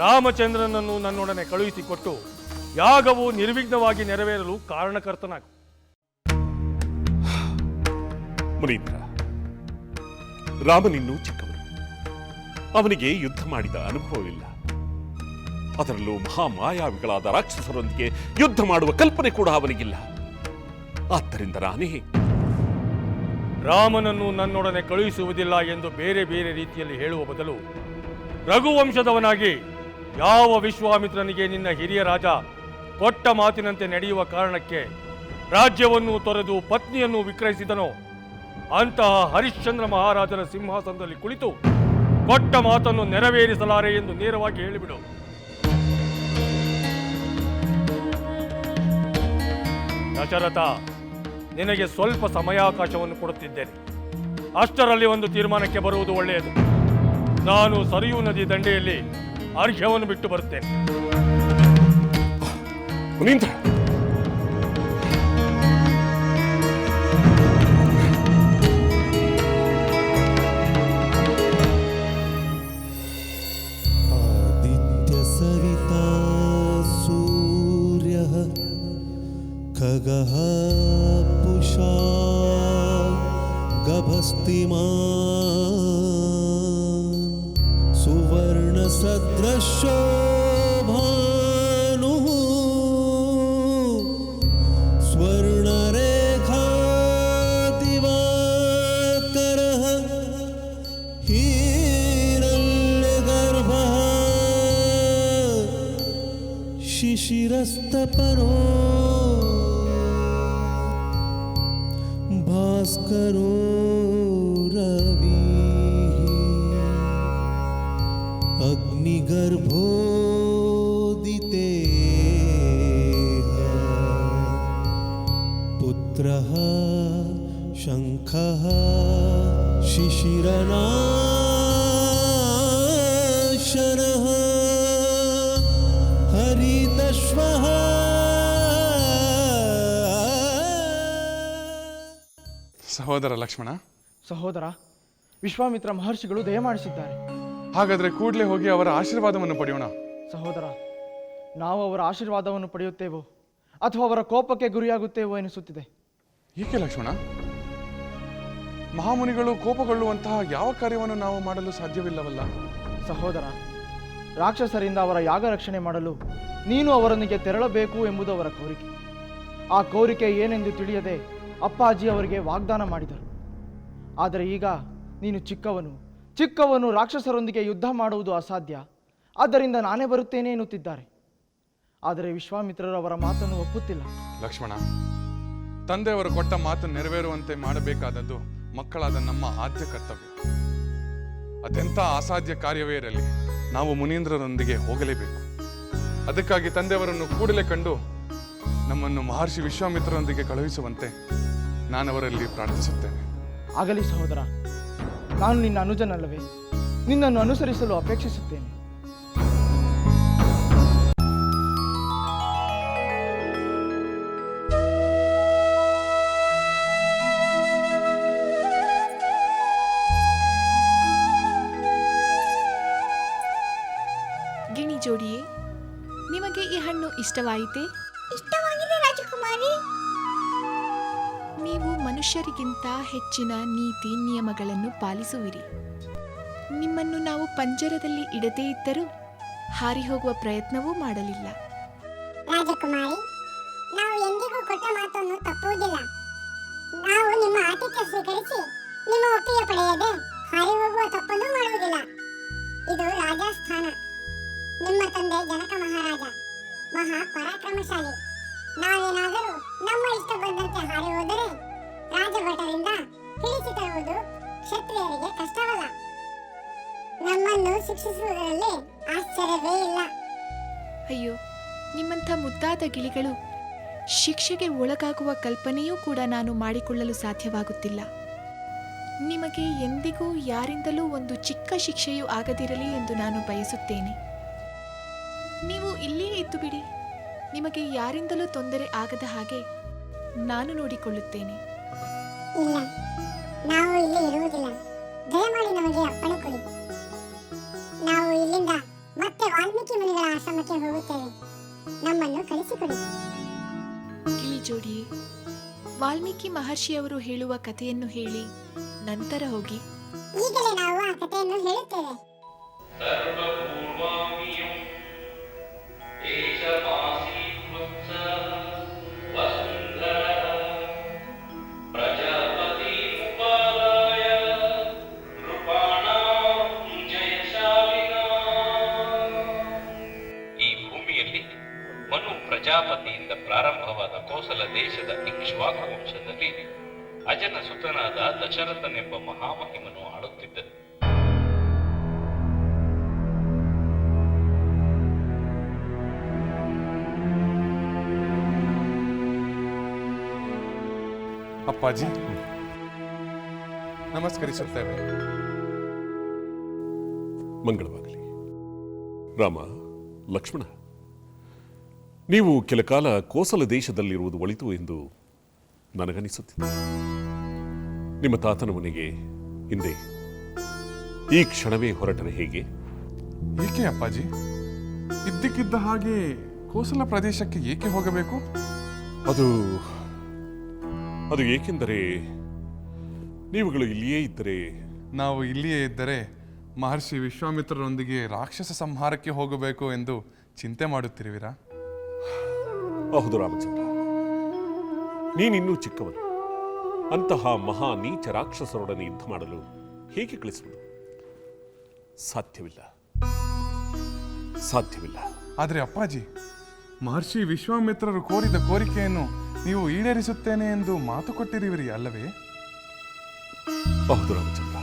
ರಾಮಚಂದ್ರನನ್ನು ನನ್ನೊಡನೆ ಕಳುಹಿಸಿಕೊಟ್ಟು ಯಾಗವು ನಿರ್ವಿಘ್ನವಾಗಿ ನೆರವೇರಲು ಕಾರಣಕರ್ತನಾಗು. ಮುನೀಂದ್ರ, ರಾಮನಿನ್ನೂ ಚಿಕ್ಕವನು. ಅವನಿಗೆ ಯುದ್ಧ ಮಾಡಿದ ಅನುಭವವಿಲ್ಲ. ಅದರಲ್ಲೂ ಮಹಾಮಾಯಾವಿಗಳಾದ ರಾಕ್ಷಸರೊಂದಿಗೆ ಯುದ್ಧ ಮಾಡುವ ಕಲ್ಪನೆ ಕೂಡ ಅವನಿಗಿಲ್ಲ. ಆದ್ದರಿಂದ ನಾನೇ ರಾಮನನ್ನು ನನ್ನೊಡನೆ ಕಳುಹಿಸುವುದಿಲ್ಲ ಎಂದು ಬೇರೆ ಬೇರೆ ರೀತಿಯಲ್ಲಿ ಹೇಳುವ ಬದಲು, ರಘುವಂಶದವನಾಗಿ ಯಾವ ವಿಶ್ವಾಮಿತ್ರನಿಗೆ ನಿನ್ನ ಹಿರಿಯ ರಾಜ ಕೊಟ್ಟ ಮಾತಿನಂತೆ ನಡೆಯುವ ಕಾರಣಕ್ಕೆ ರಾಜ್ಯವನ್ನು ತೊರೆದು ಪತ್ನಿಯನ್ನು ವಿಕ್ರಯಿಸಿದನೋ ಅಂತಹ ಹರಿಶ್ಚಂದ್ರ ಮಹಾರಾಜನ ಸಿಂಹಾಸನದಲ್ಲಿ ಕುಳಿತು ಕೊಟ್ಟ ಮಾತನ್ನು ನೆರವೇರಿಸಲಾರೆ ಎಂದು ನೇರವಾಗಿ ಹೇಳಿಬಿಡು. ದಶರಥ, ನಿನಗೆ ಸ್ವಲ್ಪ ಸಮಯಾವಕಾಶವನ್ನು ಕೊಡುತ್ತಿದ್ದೇನೆ. ಅಷ್ಟರಲ್ಲಿ ಒಂದು ತೀರ್ಮಾನಕ್ಕೆ ಬರುವುದು ಒಳ್ಳೆಯದು. ನಾನು ಸರಿಯೂ ನದಿ ದಂಡೆಯಲ್ಲಿ ಅರ್ಘ್ಯವನ್ನು ಬಿಟ್ಟು ಬರುತ್ತೇನೆ. ಮುನೀಂದ್ರ, ಆದಿತ್ಯ ಸವಿತಾ ಸೂರ್ಯ ಖಗಃ ಪುಷಾ ಗಭಸ್ತಿಮಾನ್ ಸುವರ್ಣ ಸದೃಶೋ ಭಾನುಃ ಸ್ವರ್ಣರೇಖಾ ದಿವಾಕರಃ ಹಿರಣ್ಯಗರ್ಭಃ ಶಿಶಿರಸ್ತಪನೋ ಭಾಸ್ಕರೋ ರವಿಃ ಅಗ್ನಿಗರ್ಭೋದಿತೇಃ ಪುತ್ರಃ ಶಂಖಃ ಶಿಶಿರನಾಶನಃ ಹರಿತಶ್ವಃ. ಸಹೋದರ ಲಕ್ಷ್ಮಣ. ಸಹೋದರ, ವಿಶ್ವಾಮಿತ್ರ ಮಹರ್ಷಿಗಳು ದಯಮಾಡಿಸಿದ್ದಾರೆ. ಹಾಗಾದ್ರೆ ಕೂಡಲೇ ಹೋಗಿ ಅವರ ಆಶೀರ್ವಾದವನ್ನು ಪಡೆಯೋಣ. ಸಹೋದರ, ನಾವು ಅವರ ಆಶೀರ್ವಾದವನ್ನು ಪಡೆಯುತ್ತೇವೋ ಅಥವಾ ಅವರ ಕೋಪಕ್ಕೆ ಗುರಿಯಾಗುತ್ತೇವೋ ಎನಿಸುತ್ತಿದೆ. ಏಕೆ ಲಕ್ಷ್ಮಣ? ಮಹಾಮುನಿಗಳು ಕೋಪಗೊಳ್ಳುವಂತಹ ಯಾವ ಕಾರ್ಯವನ್ನು ನಾವು ಮಾಡಲು ಸಾಧ್ಯವಿಲ್ಲವಲ್ಲ. ಸಹೋದರ, ರಾಕ್ಷಸರಿಂದ ಅವರ ಯಾಗ ರಕ್ಷಣೆ ಮಾಡಲು ನೀನು ಅವರೊಂದಿಗೆ ತೆರಳಬೇಕು ಎಂಬುದು ಅವರ ಕೋರಿಕೆ. ಆ ಕೋರಿಕೆ ಏನೆಂದು ತಿಳಿಯದೆ ಅಪ್ಪಾಜಿ ಅವರಿಗೆ ವಾಗ್ದಾನ ಮಾಡಿದರು. ಆದರೆ ಈಗ ನೀನು ಚಿಕ್ಕವನು ರಾಕ್ಷಸರೊಂದಿಗೆ ಯುದ್ಧ ಮಾಡುವುದು ಅಸಾಧ್ಯ, ಆದ್ದರಿಂದ ನಾನೇ ಬರುತ್ತೇನೆ ಎನ್ನುತ್ತಿದ್ದಾರೆ. ಆದರೆ ವಿಶ್ವಾಮಿತ್ರರು ಅವರ ಮಾತನ್ನು ಒಪ್ಪುತ್ತಿಲ್ಲ. ಲಕ್ಷ್ಮಣ, ತಂದೆಯವರು ಕೊಟ್ಟ ಮಾತು ನೆರವೇರುವಂತೆ ಮಾಡಬೇಕಾದದ್ದು ಮಕ್ಕಳಾದ ನಮ್ಮ ಆದ್ಯ ಕರ್ತವ್ಯ. ಅದೆಂಥ ಅಸಾಧ್ಯ ಕಾರ್ಯವೇ ಇರಲಿ, ನಾವು ಮುನೀಂದ್ರರೊಂದಿಗೆ ಹೋಗಲೇಬೇಕು. ಅದಕ್ಕಾಗಿ ತಂದೆಯವರನ್ನು ಕೂಡಲೇ ಕಂಡು ನಮ್ಮನ್ನು ಮಹರ್ಷಿ ವಿಶ್ವಾಮಿತ್ರರೊಂದಿಗೆ ಕಳುಹಿಸುವಂತೆ ನಾನವರಲ್ಲಿ ಪ್ರಾರ್ಥಿಸುತ್ತೇನೆ. ಆಗಲಿ ಸಹೋದರ, ನಾನು ನಿನ್ನ ಅನುಜನಲ್ಲವೇ? ನಿನ್ನನ್ನು ಅನುಸರಿಸಲು ಅಪೇಕ್ಷಿಸುತ್ತೇನೆ. ಗಿಣಿ ಜೋಡಿಯೇ, ನಿಮಗೆ ಈ ಹಣ್ಣು ಇಷ್ಟವಾಯಿತೆ? ಇಷ್ಟವಾಗಿದೆ ರಾಜಕುಮಾರಿ. ನೀವು ಮನುಷ್ಯರಿಗಿಂತ ಹೆಚ್ಚಿನ ನೀತಿ ನಿಯಮಗಳನ್ನು ಪಾಲಿಸುವಿರಿ. ನಿಮ್ಮನ್ನು ನಾವು ಪಂಜರದಲ್ಲಿ ಇಡದೇ ಇದ್ದರೂ ಹಾರಿ ಹೋಗುವ ಪ್ರಯತ್ನವೂ ಮಾಡಲಿಲ್ಲ. ರಾಜಕುಮಾರಿ, ನಾವು ಎಂದಿಗೂ ಕೊಟ್ಟ ಮಾತನ್ನು ತಪ್ಪುವುದಿಲ್ಲ. ನಾವು ನಿಮ್ಮ ಆತಿಥ್ಯ ಸ್ವೀಕರಿಸಿ ನಿಮ್ಮ ಒಪ್ಪಿಗೆ ಪಡೆಯದೆ ಹಾರಿ ಹೋಗುವ ತಪ್ಪನ್ನು ಮಾಡುವುದಿಲ್ಲ. ಇದು ರಾಜಸ್ಥಾನ. ನಿಮ್ಮ ತಂದೆ ಜನಕ ಮಹಾರಾಜ ಮಹಾ ಪರಾಕ್ರಮಶಾಲಿ. ನಾವೇನಾದರೂ ನಮ್ಮ ಇಷ್ಟ ಬಂದಂತೆ ಹಾರಿ ಹೋದರೆ ರಾಜಭಟರಿಂದ ತಿಳಿಸಿ ತರುವುದು ಕ್ಷತ್ರಿಯರಿಗೆ ಕಷ್ಟವಲ್ಲ. ನಮ್ಮನ್ನು ಶಿಕ್ಷಿಸುವುದರಲ್ಲಿ ಆಶ್ಚರ್ಯವೇ ಇಲ್ಲ. ಅಯ್ಯೋ, ನಿಮ್ಮಂಥ ಮುದ್ದಾದ ಗಿಳಿಗಳು ಶಿಕ್ಷೆಗೆ ಒಳಗಾಗುವ ಕಲ್ಪನೆಯೂ ಕೂಡ ನಾನು ಮಾಡಿಕೊಳ್ಳಲು ಸಾಧ್ಯವಾಗುತ್ತಿಲ್ಲ. ನಿಮಗೆ ಎಂದಿಗೂ ಯಾರಿಂದಲೂ ಒಂದು ಚಿಕ್ಕ ಶಿಕ್ಷೆಯೂ ಆಗದಿರಲಿ ಎಂದು ನಾನು ಬಯಸುತ್ತೇನೆ. ನೀವು ಇಲ್ಲೇ ಇದ್ದು ಬಿಡಿ. ನಿಮಗೆ ಯಾರಿಂದಲೂ ತೊಂದರೆ ಆಗದ ಹಾಗೆ ನಾನು ನೋಡಿಕೊಳ್ಳುತ್ತೇನೆ. ಇಲ್ಲ, ನಾವು ಇಲ್ಲಿ ಇರುವುದಿಲ್ಲ. ದಯಮಾಡಿ ನಮಗೆ ಅಪ್ಪಣೆ ಕೊಡಿ. ನಾವು ಇಲ್ಲಿಂದ ಮತ್ತೆ ಆಶ್ರಮಕ್ಕೆ ಹೋಗುತ್ತೇವೆ. ನಮ್ಮನ್ನು ಕಳಿಸಿಕೊಡಿ. ಗಿಳಿಜೋಡಿ, ವಾಲ್ಮೀಕಿ ಮಹರ್ಷಿಯವರು ಹೇಳುವ ಕಥೆಯನ್ನು ಹೇಳಿ ನಂತರ ಹೋಗಿ. ಈಗಲೇ ನಾವು ಆ ಕಥೆಯನ್ನು ಹೇಳುತ್ತೇವೆ. ಪ್ರಜಾಪತಿಯಿಂದ ಪ್ರಾರಂಭವಾದ ಕೋಸಲ ದೇಶದ ಇಕ್ಷ್ವಾಕು ವಂಶದಲ್ಲಿ ಅಜನ ಸುತನಾದ ದಶರಥನೆಂಬ ಮಹಾಮಹಿಮನು ಆಳುತ್ತಿದ್ದನು. ಅಪ್ಪಾಜಿ, ನಮಸ್ಕರಿಸುತ್ತೇವೆ. ಮಂಗಳವಾಗಲಿ. ರಾಮ, ಲಕ್ಷ್ಮಣ, ನೀವು ಕೆಲ ಕಾಲ ಕೋಸಲ ದೇಶದಲ್ಲಿರುವುದು ಒಳಿತು ಎಂದು ನನಗನಿಸುತ್ತಿದೆ. ನಿಮ್ಮ ತಾತನ ಮನೆಗೆ ಹಿಂದೆ ಈ ಕ್ಷಣವೇ ಹೊರಟರೆ ಹೇಗೆ? ಏಕೆ ಅಪ್ಪಾಜಿ? ಇದ್ದಕ್ಕಿದ್ದ ಹಾಗೆ ಕೋಸಲ ಪ್ರದೇಶಕ್ಕೆ ಏಕೆ ಹೋಗಬೇಕು? ಅದು ಏಕೆಂದರೆ ನೀವುಗಳು ಇಲ್ಲಿಯೇ ಇದ್ದರೆ. ನಾವು ಇಲ್ಲಿಯೇ ಇದ್ದರೆ ಮಹರ್ಷಿ ವಿಶ್ವಾಮಿತ್ರರೊಂದಿಗೆ ರಾಕ್ಷಸ ಸಂಹಾರಕ್ಕೆ ಹೋಗಬೇಕು ಎಂದು ಚಿಂತೆ ಮಾಡುತ್ತಿರುವಿರಾ? ಹೌದು ರಾಮಚಂದ್ರ, ನೀನಿನ್ನೂ ಚಿಕ್ಕವನು. ಅಂತಹ ಮಹಾ ನೀಚ ರಾಕ್ಷಸರೊಡನೆ ಯುದ್ಧ ಮಾಡಲು ಹೇಗೆ ಕಳಿಸುವುದು? ಸಾಧ್ಯವಿಲ್ಲ. ಆದರೆ ಅಪ್ಪಾಜಿ, ಮಹರ್ಷಿ ವಿಶ್ವಾಮಿತ್ರರು ಕೋರಿದ ಕೋರಿಕೆಯನ್ನು ನೀವು ಈಡೇರಿಸುತ್ತೇನೆ ಎಂದು ಮಾತು ಕೊಟ್ಟಿರುವಿರಿ ಅಲ್ಲವೇ? ಹೌದು ರಾಮಚಂದ್ರ,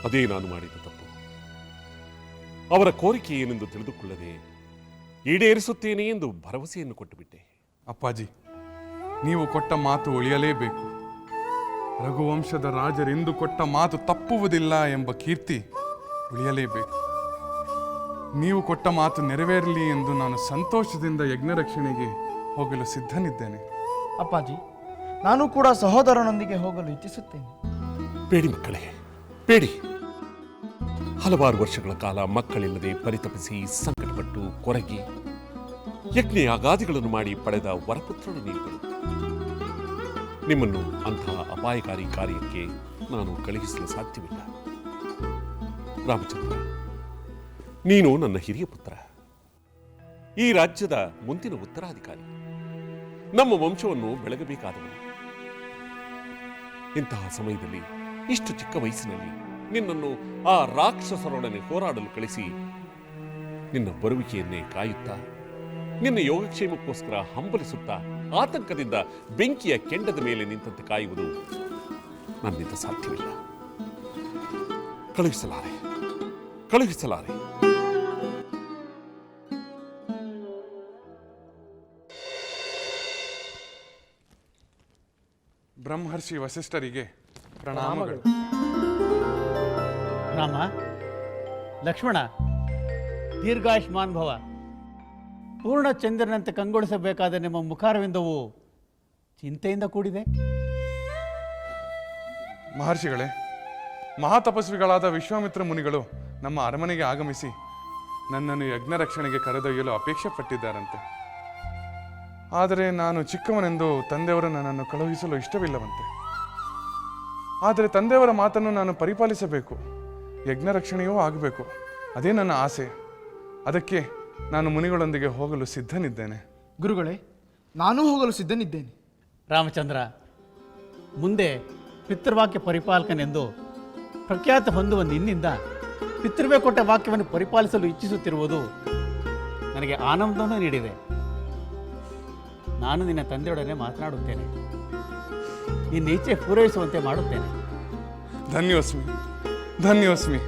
ಅದೇ ನಾನು ಮಾಡಿದ ತಪ್ಪು. ಅವರ ಕೋರಿಕೆ ಏನೆಂದು ತಿಳಿದುಕೊಳ್ಳದೆ ಈಡೇರಿಸುತ್ತೇನೆ ಎಂದು ಭರವಸೆಯನ್ನು ಕೊಟ್ಟುಬಿಟ್ಟೆ. ಅಪ್ಪಾಜಿ, ನೀವು ಕೊಟ್ಟ ಮಾತು ಉಳಿಯಲೇಬೇಕು. ರಘುವಂಶದ ರಾಜರೆಂದು ಕೊಟ್ಟ ಮಾತು ತಪ್ಪುವುದಿಲ್ಲ ಎಂಬ ಕೀರ್ತಿ ಉಳಿಯಲೇಬೇಕು. ನೀವು ಕೊಟ್ಟ ಮಾತು ನೆರವೇರಲಿ ಎಂದು ನಾನು ಸಂತೋಷದಿಂದ ಯಜ್ಞರಕ್ಷಣೆಗೆ ಹೋಗಲು ಸಿದ್ಧನಿದ್ದೇನೆ. ಅಪ್ಪಾಜಿ, ನಾನು ಕೂಡ ಸಹೋದರನೊಂದಿಗೆ ಹೋಗಲು ಇಚ್ಛಿಸುತ್ತೇನೆ. ಬೇಡಿ ಮಕ್ಕಳೇ, ಬೇಡಿ. ಹಲವಾರು ವರ್ಷಗಳ ಕಾಲ ಮಕ್ಕಳಿಲ್ಲದೆ ಪರಿತಪಿಸಿ ಸಂಕಟಪಟ್ಟು ಕೊರಗಿ ಯಜ್ಞಯಾಗಾದಿಗಳನ್ನು ಮಾಡಿ ಪಡೆದ ವರಪುತ್ರರು ನೀವುಗಳು. ನಿಮ್ಮನ್ನು ಅಂತಹ ಅಪಾಯಕಾರಿ ಕಾರ್ಯಕ್ಕೆ ನಾನು ಕಳುಹಿಸಲು ಸಾಧ್ಯವಿಲ್ಲ. ರಾಮಚಂದ್ರ, ನೀನು ನನ್ನ ಹಿರಿಯ ಪುತ್ರ, ಈ ರಾಜ್ಯದ ಮುಂದಿನ ಉತ್ತರಾಧಿಕಾರಿ, ನಮ್ಮ ವಂಶವನ್ನು ಬೆಳಗಬೇಕಾದವನು. ಇಂತಹ ಸಮಯದಲ್ಲಿ ಇಷ್ಟು ಚಿಕ್ಕ ವಯಸ್ಸಿನಲ್ಲಿ ನಿನ್ನನ್ನು ಆ ರಾಕ್ಷಸರೊಡನೆ ಹೋರಾಡಲು ಕಳಿಸಿ ನಿನ್ನ ಬರುವಿಕೆಯನ್ನೇ ಕಾಯುತ್ತಾ, ನಿನ್ನ ಯೋಗಕ್ಷೇಮಕ್ಕೋಸ್ಕರ ಹಂಬಲಿಸುತ್ತಾ, ಆತಂಕದಿಂದ ಬೆಂಕಿಯ ಕೆಂಡದ ಮೇಲೆ ನಿಂತಂತೆ ಕಾಯುವುದು ನನ್ನಿಂದ ಸಾಧ್ಯವಿಲ್ಲ. ಕಳುಹಿಸಲಾರೆ. ಬ್ರಹ್ಮರ್ಷಿ ವಸಿಷ್ಠರಿಗೆ ಪ್ರಣಾಮಗಳು. ರಾಮ, ಲಕ್ಷ್ಮಣ, ದೀರ್ಘಾಯುಷ್ಮಾನ್ ಭವ. ಪೂರ್ಣ ಚಂದ್ರನಂತೆ ಕಂಗೊಳಿಸಬೇಕಾದ ನಿಮ್ಮ ಮುಖಾರವಿಂದವು ಚಿಂತೆಯಿಂದ ಕೂಡಿದೆ. ಮಹರ್ಷಿಗಳೇ, ಮಹಾತಪಸ್ವಿಗಳಾದ ವಿಶ್ವಾಮಿತ್ರ ಮುನಿಗಳು ನಮ್ಮ ಅರಮನೆಗೆ ಆಗಮಿಸಿ ನನ್ನನ್ನು ಯಜ್ಞ ರಕ್ಷಣೆಗೆ ಕರೆದೊಯ್ಯಲು ಅಪೇಕ್ಷೆ ಪಟ್ಟಿದ್ದಾರಂತೆ. ಆದರೆ ನಾನು ಚಿಕ್ಕವನೆಂದು ತಂದೆಯವರು ನನ್ನನ್ನು ಕಳುಹಿಸಲು ಇಷ್ಟವಿಲ್ಲವಂತೆ. ಆದರೆ ತಂದೆಯವರ ಮಾತನ್ನು ನಾನು ಪರಿಪಾಲಿಸಬೇಕು, ಯಜ್ಞ ರಕ್ಷಣೆಯೂ ಆಗಬೇಕು. ಅದೇ ನನ್ನ ಆಸೆ. ಅದಕ್ಕೆ ನಾನು ಮುನಿಗಳೊಂದಿಗೆ ಹೋಗಲು ಸಿದ್ಧನಿದ್ದೇನೆ. ಗುರುಗಳೇ, ನಾನೂ ಹೋಗಲು ಸಿದ್ಧನಿದ್ದೇನೆ. ರಾಮಚಂದ್ರ, ಮುಂದೆ ಪಿತೃವಾಕ್ಯ ಪರಿಪಾಲಕನೆಂದು ಪ್ರಖ್ಯಾತ ಹೊಂದುವ ನಿನ್ನಿಂದ ಪಿತೃವೇ ಕೊಟ್ಟ ವಾಕ್ಯವನ್ನು ಪರಿಪಾಲಿಸಲು ಇಚ್ಛಿಸುತ್ತಿರುವುದು ನನಗೆ ಆನಂದವನ್ನು ನೀಡಿದೆ. ನಾನು ನಿನ್ನ ತಂದೆಯೊಡನೆ ಮಾತನಾಡುತ್ತೇನೆ, ನಿನ್ನ ಇಚ್ಛೆ ಪೂರೈಸುವಂತೆ ಮಾಡುತ್ತೇನೆ. ಧನ್ಯೋಸ್ಮಿ.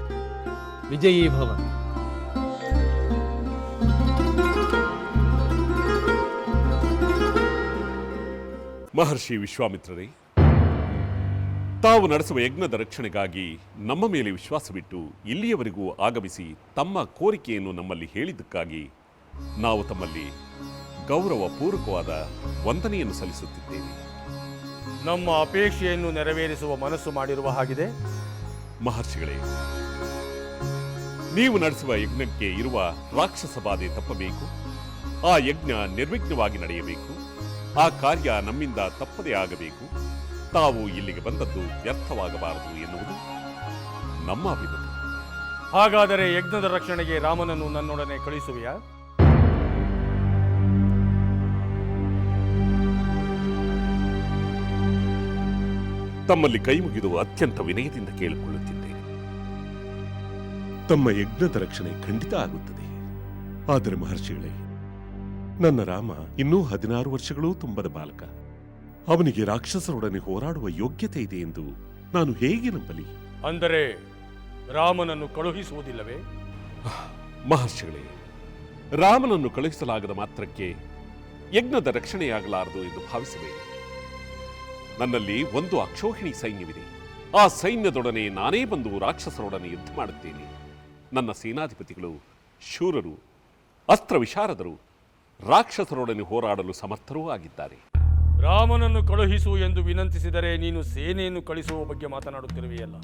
ವಿಜಯೀ ಭವ. ಮಹರ್ಷಿ ವಿಶ್ವಾಮಿತ್ರರೇ, ತಾವು ನಡೆಸುವ ಯಜ್ಞದ ರಕ್ಷಣೆಗಾಗಿ ನಮ್ಮ ಮೇಲೆ ವಿಶ್ವಾಸವಿಟ್ಟು ಇಲ್ಲಿಯವರೆಗೂ ಆಗಮಿಸಿ ತಮ್ಮ ಕೋರಿಕೆಯನ್ನು ನಮ್ಮಲ್ಲಿ ಹೇಳಿದ್ದಕ್ಕಾಗಿ ನಾವು ತಮ್ಮಲ್ಲಿ ಗೌರವಪೂರ್ವಕವಾದ ವಂದನೆಯನ್ನು ಸಲ್ಲಿಸುತ್ತಿದ್ದೇವೆ. ನಮ್ಮ ಅಪೇಕ್ಷೆಯನ್ನು ನೆರವೇರಿಸುವ ಮನಸ್ಸು ಮಾಡಿರುವ ಹಾಗಿದೆ. ಮಹರ್ಷಿಗಳೇ, ನೀವು ನಡೆಸುವ ಯಜ್ಞಕ್ಕೆ ಇರುವ ರಾಕ್ಷಸ ಬಾಧೆ ತಪ್ಪಬೇಕು. ಆ ಯಜ್ಞ ನಿರ್ವಿಘ್ನವಾಗಿ ನಡೆಯಬೇಕು. ಆ ಕಾರ್ಯ ನಮ್ಮಿಂದ ತಪ್ಪದೇ ಆಗಬೇಕು. ತಾವು ಇಲ್ಲಿಗೆ ಬಂದದ್ದು ವ್ಯರ್ಥವಾಗಬಾರದು ಎನ್ನುವುದು ನಮ್ಮ ಅಭಿಮತ. ಹಾಗಾದರೆ ಯಜ್ಞದ ರಕ್ಷಣೆಗೆ ರಾಮನನ್ನು ನನ್ನೊಡನೆ ಕಳಿಸುವೆಯಾ? ತಮ್ಮಲ್ಲಿ ಕೈ ಮುಗಿದು ಅತ್ಯಂತ ವಿನಯದಿಂದ ಕೇಳಿಕೊಳ್ಳುತ್ತಿದ್ದೇನೆ. ತಮ್ಮ ಯಜ್ಞದ ರಕ್ಷಣೆ ಖಂಡಿತ ಆಗುತ್ತದೆ. ಆದರೆ ಮಹರ್ಷಿಗಳೇ, ನನ್ನ ರಾಮ ಇನ್ನೂ 16 ವರ್ಷಗಳೂ ತುಂಬದ ಬಾಲಕ. ಅವನಿಗೆ ರಾಕ್ಷಸರೊಡನೆ ಹೋರಾಡುವ ಯೋಗ್ಯತೆ ಇದೆ ಎಂದು ನಾನು ಹೇಗೆ ನಂಬಲಿ? ಅಂದರೆ ರಾಮನನ್ನು ಕಳುಹಿಸುವುದಿಲ್ಲವೇ? ಮಹರ್ಷಿಗಳೇ, ರಾಮನನ್ನು ಕಳುಹಿಸಲಾಗದ ಮಾತ್ರಕ್ಕೆ ಯಜ್ಞದ ರಕ್ಷಣೆಯಾಗಲಾರದು ಎಂದು ಭಾವಿಸಬೇಡಿ. ನನ್ನಲ್ಲಿ ಒಂದು ಅಕ್ಷೋಹಿಣಿ ಸೈನ್ಯವಿದೆ. ಆ ಸೈನ್ಯದೊಡನೆ ನಾನೇ ಬಂದು ರಾಕ್ಷಸರೊಡನೆ ಯುದ್ಧ ಮಾಡುತ್ತೇನೆ. ನನ್ನ ಸೇನಾಧಿಪತಿಗಳು ಶೂರರು, ಅಸ್ತ್ರ ವಿಶಾರದರು, ರಾಕ್ಷಸರೊಡನೆ ಹೋರಾಡಲು ಸಮರ್ಥರೂ ಆಗಿದ್ದಾರೆ. ರಾಮನನ್ನು ಕಳುಹಿಸು ಎಂದು ವಿನಂತಿಸಿದರೆ ನೀನು ಸೇನೆಯನ್ನು ಕಳಿಸುವ ಬಗ್ಗೆ ಮಾತನಾಡುತ್ತಿರುವೆಯಲ್ಲ?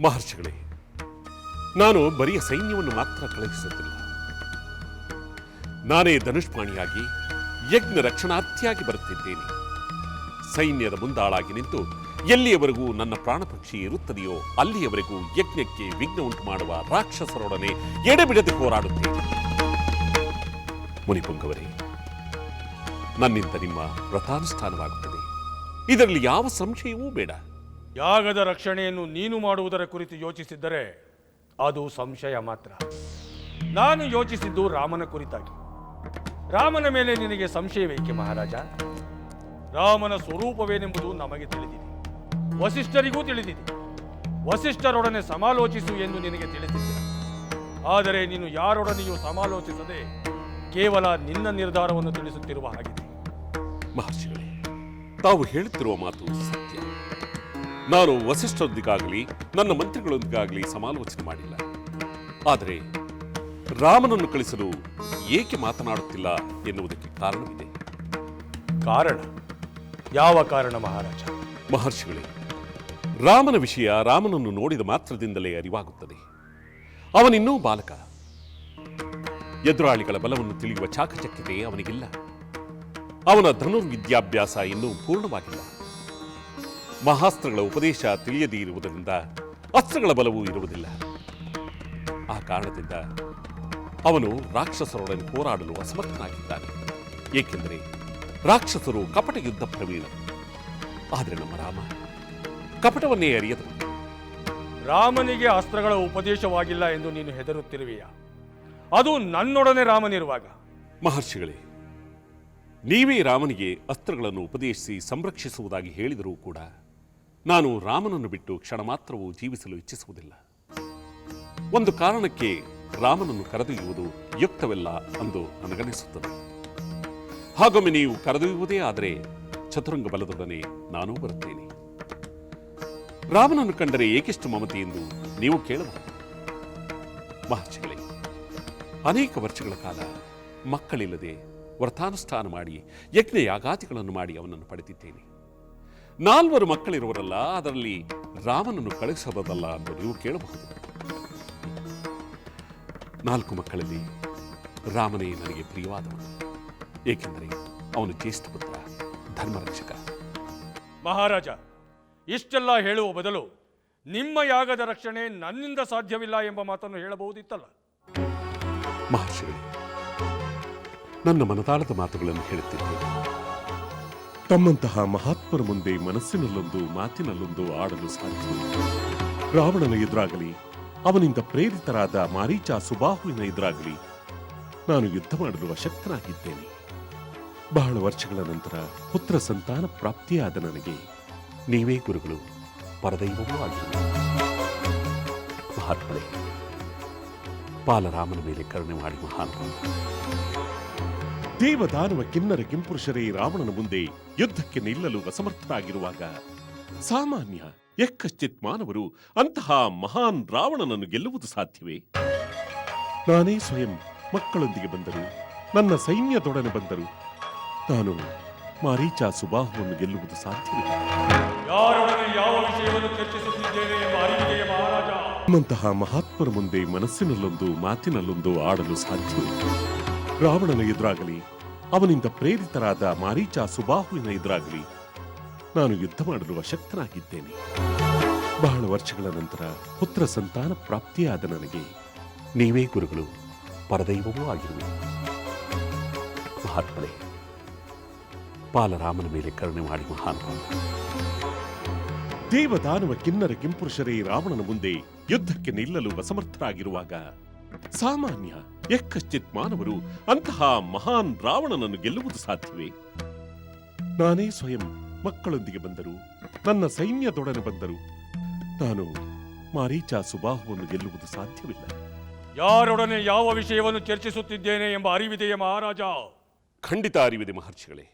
ಮಹರ್ಷಿಗಳೇ, ನಾನು ಬರಿಯ ಸೈನ್ಯವನ್ನು ಮಾತ್ರ ಕಳುಹಿಸುತ್ತಿಲ್ಲ. ನಾನೇ ಧನುಷ್ಪಾಣಿಯಾಗಿ ಯಜ್ಞ ರಕ್ಷಣಾರ್ಥಿಯಾಗಿ ಬರುತ್ತಿದ್ದೇನೆ. ಸೈನ್ಯದ ಮುಂದಾಳಾಗಿ ನಿಂತು ಎಲ್ಲಿಯವರೆಗೂ ನನ್ನ ಪ್ರಾಣಪಕ್ಷಿ ಇರುತ್ತದೆಯೋ ಅಲ್ಲಿಯವರೆಗೂ ಯಜ್ಞಕ್ಕೆ ವಿಘ್ನ ಉಂಟು ಮಾಡುವ ರಾಕ್ಷಸರೊಡನೆ ಎಡೆಬಿಡದೆ ಹೋರಾಡುತ್ತೇನೆ. ಮುನಿಪುಂಗವರೇ, ನನ್ನಿಂದ ನಿಮ್ಮ ವ್ರತಾನುಷ್ಠಾನವಾಗುತ್ತದೆ. ಇದರಲ್ಲಿ ಯಾವ ಸಂಶಯವೂ ಬೇಡ. ಯಾಗದ ರಕ್ಷಣೆಯನ್ನು ನೀನು ಮಾಡುವುದರ ಕುರಿತು ಯೋಚಿಸಿದ್ದರೆ ಅದು ಸಂಶಯ ಮಾತ್ರ. ನಾನು ಯೋಚಿಸಿದ್ದು ರಾಮನ ಕುರಿತಾಗಿ. ರಾಮನ ಮೇಲೆ ನಿನಗೆ ಸಂಶಯವೇಕೆ ಮಹಾರಾಜ? ರಾಮನ ಸ್ವರೂಪವೇನೆಂಬುದು ನಮಗೆ ತಿಳಿದಿದೆ, ವಸಿಷ್ಠರಿಗೂ ತಿಳಿದಿದೆ. ವಸಿಷ್ಠರೊಡನೆ ಸಮಾಲೋಚಿಸು ಎಂದು ನಿನಗೆ ತಿಳಿದಿದೆ. ಆದರೆ ನೀನು ಯಾರೊಡನೆಯೂ ಸಮಾಲೋಚಿಸದೆ ಕೇವಲ ನಿನ್ನ ನಿರ್ಧಾರವನ್ನು ತಿಳಿಸುತ್ತಿರುವ ಹಾಗಿದೆ. ಮಹರ್ಷಿಗಳೇ, ತಾವು ಹೇಳುತ್ತಿರುವ ಮಾತು ಸತ್ಯ. ನಾನು ವಸಿಷ್ಠರೊಂದಿಗಾಗಲಿ ನನ್ನ ಮಂತ್ರಿಗಳೊಂದಿಗಾಗಲಿ ಸಮಾಲೋಚನೆ ಮಾಡಿಲ್ಲ. ಆದರೆ ರಾಮನನ್ನು ಕಳಿಸಲು ಏಕೆ ಮಾತನಾಡುತ್ತಿಲ್ಲ ಎನ್ನುವುದಕ್ಕೆ ಕಾರಣವಿದೆ. ಕಾರಣ? ಯಾವ ಕಾರಣ ಮಹಾರಾಜ? ಮಹರ್ಷಿಗಳೇ, ರಾಮನ ವಿಷಯ ರಾಮನನ್ನು ನೋಡಿದ ಮಾತ್ರದಿಂದಲೇ ಅರಿವಾಗುತ್ತದೆ. ಅವನಿನ್ನೂ ಬಾಲಕ. ಎದುರಾಳಿಗಳ ಬಲವನ್ನು ತಿಳಿಯುವ ಚಾಕಚಕ್ಯತೆ ಅವನಿಗಿಲ್ಲ. ಅವನ ಧನುರ್ವಿದ್ಯಾಭ್ಯಾಸ ಇನ್ನೂ ಪೂರ್ಣವಾಗಿಲ್ಲ. ಮಹಾಸ್ತ್ರಗಳ ಉಪದೇಶ ತಿಳಿಯದೇ ಇರುವುದರಿಂದ ಅಸ್ತ್ರಗಳ ಬಲವೂ ಇರುವುದಿಲ್ಲ. ಆ ಕಾರಣದಿಂದ ಅವನು ರಾಕ್ಷಸರೊಡನೆ ಹೋರಾಡಲು ಅಸಮರ್ಥನಾಗಿದ್ದಾನೆ. ಏಕೆಂದರೆ ರಾಕ್ಷಸರು ಕಪಟ ಯುದ್ಧ ಪ್ರವೀಣರು. ಆದರೆ ನಮ್ಮ ರಾಮ ಕಪಟವನ್ನೇ ಅರಿಯದು. ರಾಮನಿಗೆ ಅಸ್ತ್ರಗಳ ಉಪದೇಶವಾಗಿಲ್ಲ ಎಂದು ನೀನು ಹೆದರುತ್ತಿರುವೆಯ? ಅದು ನನ್ನೊಡನೆ ರಾಮನಿರುವಾಗ. ಮಹರ್ಷಿಗಳೇ, ನೀವೇ ರಾಮನಿಗೆ ಅಸ್ತ್ರಗಳನ್ನು ಉಪದೇಶಿಸಿ ಸಂರಕ್ಷಿಸುವುದಾಗಿ ಹೇಳಿದರೂ ಕೂಡ ನಾನು ರಾಮನನ್ನು ಬಿಟ್ಟು ಕ್ಷಣ ಮಾತ್ರವೂ ಜೀವಿಸಲು ಇಚ್ಛಿಸುವುದಿಲ್ಲ. ಒಂದು ಕಾರಣಕ್ಕೆ ರಾಮನನ್ನು ಕರೆದೊಯ್ಯುವುದು ಯುಕ್ತವಲ್ಲ ಎಂದು ನನಗನಿಸುತ್ತದೆ. ಹಾಗೊಮ್ಮೆ ನೀವು ಕರೆದೊಯ್ಯುವುದೇ ಆದರೆ ಚತುರಂಗ ಬಲದೊಡನೆ ನಾನೂ ಬರುತ್ತೇನೆ. ರಾಮನನ್ನು ಕಂಡರೆ ಏಕೆಷ್ಟು ಮಮತೆ ಎಂದು ನೀವು ಕೇಳಬಹುದು. ಮಹರ್ಷಿಗಳೇ, ಅನೇಕ ವರ್ಷಗಳ ಕಾಲ ಮಕ್ಕಳಿಲ್ಲದೆ ವ್ರತಾನುಷ್ಠಾನ ಮಾಡಿ ಯಜ್ಞ ಯಾಗಾದಿಗಳನ್ನು ಮಾಡಿ ಅವನನ್ನು ಪಡೆದಿದ್ದೇನೆ. 4 ಮಕ್ಕಳಿರುವರಲ್ಲ, ಅದರಲ್ಲಿ ರಾಮನನ್ನು ಕಳಿಸಬಹುದಲ್ಲ ಎಂದು ನೀವು ಕೇಳಬಹುದು. 4 ಮಕ್ಕಳಲ್ಲಿ ರಾಮನೇ ನನಗೆ ಪ್ರಿಯವಾದವನು. ಏಕೆಂದರೆ ಅವನು ಜ್ಯೇಷ್ಠ ಪುತ್ರ, ಧರ್ಮರಕ್ಷಕ. ಮಹಾರಾಜ, ಇಷ್ಟೆಲ್ಲ ಹೇಳುವ ಬದಲು ನಿಮ್ಮ ಯಾಗದ ರಕ್ಷಣೆ ನನ್ನಿಂದ ಸಾಧ್ಯವಿಲ್ಲ ಎಂಬ ಮಾತನ್ನು ಹೇಳಬಹುದಿತ್ತಲ್ಲ? ಮಹರ್ಷಿಗಳೇ, ನನ್ನ ಮನದಾಳದ ಮಾತುಗಳನ್ನು ಹೇಳುತ್ತಿದ್ದೇನೆ. ತಮ್ಮಂತಹ ಮಹಾತ್ಮರ ಮುಂದೆ ಮನಸ್ಸಿನಲ್ಲೊಂದು ಮಾತಿನಲ್ಲೊಂದು ಆಡಲು ಸಾಧ್ಯವಿಲ್ಲ. ರಾವಣನ ಎದುರಾಗಲಿ, ಅವನಿಂದ ಪ್ರೇರಿತರಾದ ಮಾರೀಚ ಸುಬಾಹುವಿನ ಎದುರಾಗಲಿ ನಾನು ಯುದ್ಧ ಮಾಡಲು ಅಶಕ್ತನಾಗಿದ್ದೇನೆ. ಬಹಳ ವರ್ಷಗಳ ನಂತರ ಪುತ್ರ ಸಂತಾನ ಪ್ರಾಪ್ತಿಯಾದ ನನಗೆ ನೀವೇ ಗುರುಗಳು, ಪರದೈವವೂ ಆಗಿರುವ ಮಹಾತ್ಮರೇ, ಬಾಲರಾಮನ ಮೇಲೆ ಕರುಣೆ ಮಾಡಿ ಮಹಾನ್. ದೇವದಾನವ ಕಿನ್ನರ ಕಿಂಪುರುಷರೇ ರಾವಣನ ಮುಂದೆ ಯುದ್ಧಕ್ಕೆ ನಿಲ್ಲಲು ಅಸಮರ್ಥರಾಗಿರುವಾಗ ಸಾಮಾನ್ಯ ಎಕ್ಕಶ್ಚಿತ್ ಮಾನವರು ಅಂತಹ ಮಹಾನ್ ರಾವಣನನ್ನು ಗೆಲ್ಲುವುದು ಸಾಧ್ಯವೇ? ನಾನೇ ಸ್ವಯಂ ಮಕ್ಕಳೊಂದಿಗೆ ಬಂದರು, ನನ್ನ ಸೈನ್ಯದೊಡನೆ ಬಂದರು. ನಾನು ಮಾರೀಚ ಸುಬಾಹುವನ್ನು ಗೆಲ್ಲುವುದು ಸಾಧ್ಯವಿಲ್ಲ. ಯಾರೊಡನೆ ಯಾವ ವಿಷಯವನ್ನು ಚರ್ಚಿಸುತ್ತಿದ್ದೇನೆ ಎಂಬ ಅರಿವಿದೆಯೇ ಮಹಾರಾಜ? ನಮ್ಮಂತಹ ಮಹಾತ್ಮರ ಮುಂದೆ ಮನಸ್ಸಿನಲ್ಲೊಂದು ಮಾತಿನಲ್ಲೊಂದು ಆಡಲು ಸಾಧ್ಯವೇ? ರಾವಣನ ಎದುರಾಗಲಿ, ಅವನಿಂದ ಪ್ರೇರಿತರಾದ ಮಾರೀಚ ಸುಬಾಹುವಿನ ಎದುರಾಗಲಿ ನಾನು ಯುದ್ಧ ಮಾಡಲು ಅಶಕ್ತನಾಗಿದ್ದೇನೆ. ಬಹಳ ವರ್ಷಗಳ ನಂತರ ಪುತ್ರ ಸಂತಾನ ಪ್ರಾಪ್ತಿಯಾದ ನನಗೆ ನೀವೇ ಗುರುಗಳು, ಪರದೈವವೂ ಆಗಿರುವೆ. ಮಹಾತ್ಮರೇ, ಬಾಲರಾಮನ ಮೇಲೆ ಕರುಣೆ ಮಾಡಿ ಮಹಾನುಭಾವ. ದೇವದಾನವ ಕಿನ್ನರ ಕಿಂಪುರುಷರೇ ರಾವಣನ ಮುಂದೆ ಯುದ್ಧಕ್ಕೆ ನಿಲ್ಲಲು ಅಸಮರ್ಥರಾಗಿರುವಾಗ ಸಾಮಾನ್ಯ ಯಕ್ಕಶ್ಚಿತ್ ಮಾನವರು ಅಂತಹ ಮಹಾನ್ ರಾವಣನನ್ನು ಗೆಲ್ಲುವುದು ಸಾಧ್ಯವೇ? ನಾನೇ ಸ್ವಯಂ ಮಕ್ಕಳೊಂದಿಗೆ ಬಂದರು, ನನ್ನ ಸೈನ್ಯದೊಡನೆ ಬಂದರು, ನಾನು ಮಾರೀಚ ಸುಬಾಹುವನ್ನು ಗೆಲ್ಲುವುದು ಸಾಧ್ಯವಿಲ್ಲ. ಯಾರೊಡನೆ ಯಾವ ವಿಷಯವನ್ನು ಚರ್ಚಿಸುತ್ತಿದ್ದೇನೆ ಎಂಬ ಅರಿವಿದೆಯೇ ಮಹಾರಾಜ? ಖಂಡಿತ ಅರಿವಿದೆ ಮಹರ್ಷಿಗಳೇ.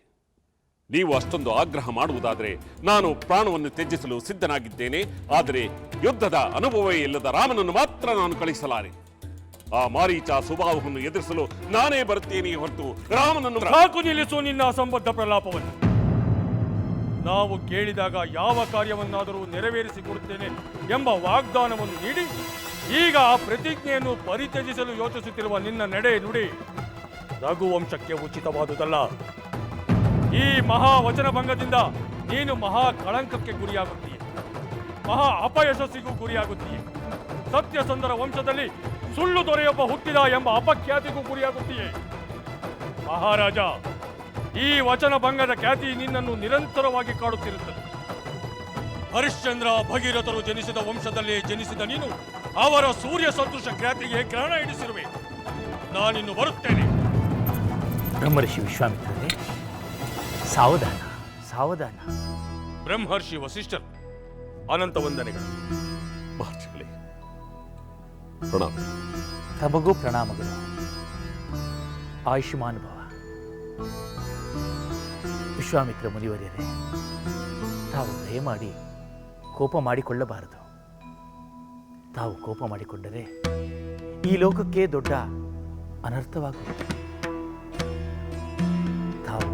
ನೀವು ಅಷ್ಟೊಂದು ಆಗ್ರಹ ಮಾಡುವುದಾದರೆ ನಾನು ಪ್ರಾಣವನ್ನು ತ್ಯಜಿಸಲು ಸಿದ್ಧನಾಗಿದ್ದೇನೆ. ಆದರೆ ಯುದ್ಧದ ಅನುಭವವೇ ಇಲ್ಲದ ರಾಮನನ್ನು ಮಾತ್ರ ನಾನು ಕಳಿಸಲಾರೆ. ಆ ಮಾರೀಚ ಸುಬಾಹುವನ್ನು ಎದುರಿಸಲು ನಾನೇ ಬರುತ್ತೇನೆ ಹೊರತು ರಾಮನನ್ನು. ಸಾಕು, ನಿಲ್ಲಿಸು ನಿನ್ನ ಅಸಂಬದ್ಧ ಪ್ರಲಾಪವನ್ನು. ನಾವು ಕೇಳಿದಾಗ ಯಾವ ಕಾರ್ಯವನ್ನಾದರೂ ನೆರವೇರಿಸಿಕೊಡುತ್ತೇನೆ ಎಂಬ ವಾಗ್ದಾನವನ್ನು ನೀಡಿ ಈಗ ಆ ಪ್ರತಿಜ್ಞೆಯನ್ನು ಪರಿತ್ಯಜಿಸಲು ಯೋಚಿಸುತ್ತಿರುವ ನಿನ್ನ ನಡೆ ನುಡಿ ರಘುವಂಶಕ್ಕೆ ಉಚಿತವಾದುದಲ್ಲ. ಈ ಮಹಾ ವಚನ ಭಂಗದಿಂದ ನೀನು ಮಹಾ ಕಳಂಕಕ್ಕೆ ಗುರಿಯಾಗುತ್ತೀಯ, ಮಹಾ ಅಪಯಶಸ್ಸಿಗೂ ಗುರಿಯಾಗುತ್ತೀಯ. ಸತ್ಯಸಂಧರ ವಂಶದಲ್ಲಿ ಸುಳ್ಳು ದೊರೆಯೊಬ್ಬ ಹುಟ್ಟಿದ ಎಂಬ ಅಪಖ್ಯಾತಿಗೂ ಗುರಿಯಾಗುತ್ತೀಯೆ. ಮಹಾರಾಜ, ಈ ವಚನ ಭಂಗದ ಖ್ಯಾತಿ ನಿನ್ನನ್ನು ನಿರಂತರವಾಗಿ ಕಾಡುತ್ತಿರುತ್ತದೆ. ಹರಿಶ್ಚಂದ್ರ ಭಗೀರಥರು ಜನಿಸಿದ ವಂಶದಲ್ಲೇ ಜನಿಸಿದ ನೀನು ಅವರ ಸೂರ್ಯ ಸದೃಶ ಖ್ಯಾತಿಗೆ ಗ್ರಹಣ ಹಿಡಿಸಿರುವೆ. ನಾನಿನ್ನು ಬರುತ್ತೇನೆ. ಬ್ರಹ್ಮರ್ಷಿ ವಿಶ್ವಾಮಿತ್ರರೇ, ಸಾವಧಾನ ಸಾವಧಾನ. ಬ್ರಹ್ಮರ್ಷಿ ವಸಿಷ್ಠರು, ಅನಂತ ವಂದನೆಗಳು. ಮಹರ್ಷಿಗಳೇ, ಪ್ರಣಾಮ. ತಮಗೂ ಪ್ರಣಾಮಗಳು. ಆಯುಷ್ಮಾನ್ ಭವ. ವಿಶ್ವಾಮಿತ್ರ ಮುನಿವರ್ಯರೇ, ತಾವು ದಯಮಾಡಿ ಕೋಪ ಮಾಡಿಕೊಳ್ಳಬಾರದು. ತಾವು ಕೋಪ ಮಾಡಿಕೊಂಡರೆ ಈ ಲೋಕಕ್ಕೆ ದೊಡ್ಡ ಅನರ್ಥವಾಗುವುದು. ತಾವು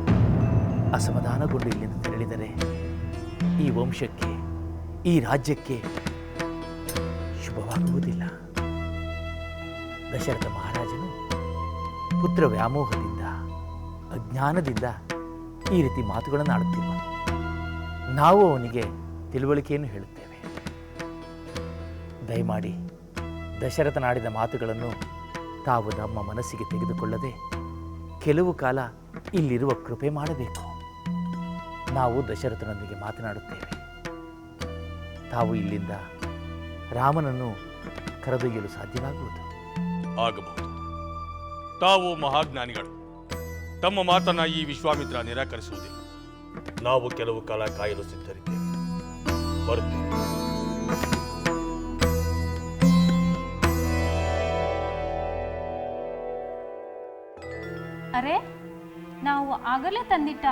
ಅಸಮಾಧಾನಗೊಂಡು ಇಲ್ಲಿಂದ ತೆರಳಿದರೆ ಈ ವಂಶಕ್ಕೆ, ಈ ರಾಜ್ಯಕ್ಕೆ ಶುಭವಾಗುವುದಿಲ್ಲ. ದಶರಥ ಮಹಾರಾಜನು ಪುತ್ರ ವ್ಯಾಮೋಹದಿಂದ, ಅಜ್ಞಾನದಿಂದ ಈ ರೀತಿ ಮಾತುಗಳನ್ನು ಆಡುತ್ತಿರುವನು. ನಾವು ಅವನಿಗೆ ತಿಳುವಳಿಕೆಯನ್ನು ಹೇಳುತ್ತೇವೆ. ದಯಮಾಡಿ ದಶರಥನಾಡಿದ ಮಾತುಗಳನ್ನು ತಾವು ನಮ್ಮ ಮನಸ್ಸಿಗೆ ತೆಗೆದುಕೊಳ್ಳದೆ ಕೆಲವು ಕಾಲ ಇಲ್ಲಿರುವ ಕೃಪೆ ಮಾಡಬೇಕು. ನಾವು ದಶರಥನೊಂದಿಗೆ ಮಾತನಾಡುತ್ತೇವೆ. ತಾವು ಇಲ್ಲಿಂದ ರಾಮನನ್ನು ಕರೆದೊಯ್ಯಲು ಸಾಧ್ಯವಾಗುವುದು. ಆಗಬಹುದು. ತಾವು ಮಹಾಜ್ಞಾನಿಗಳು. ತಮ್ಮ ಮಾತನ್ನ ಈ ವಿಶ್ವಾಮಿತ್ರ ನಿರಾಕರಿಸುವುದಿಲ್ಲ. ನಾವು ಕೆಲವು ಕಾಲ ಕಾಯಲು ಸಿದ್ಧರಿದ್ದೇವೆ. ಬರುತ್ತೇವೆ. ಅರೆ, ನಾವು ಆಗಲೇ ತಂದಿಟ್ಟ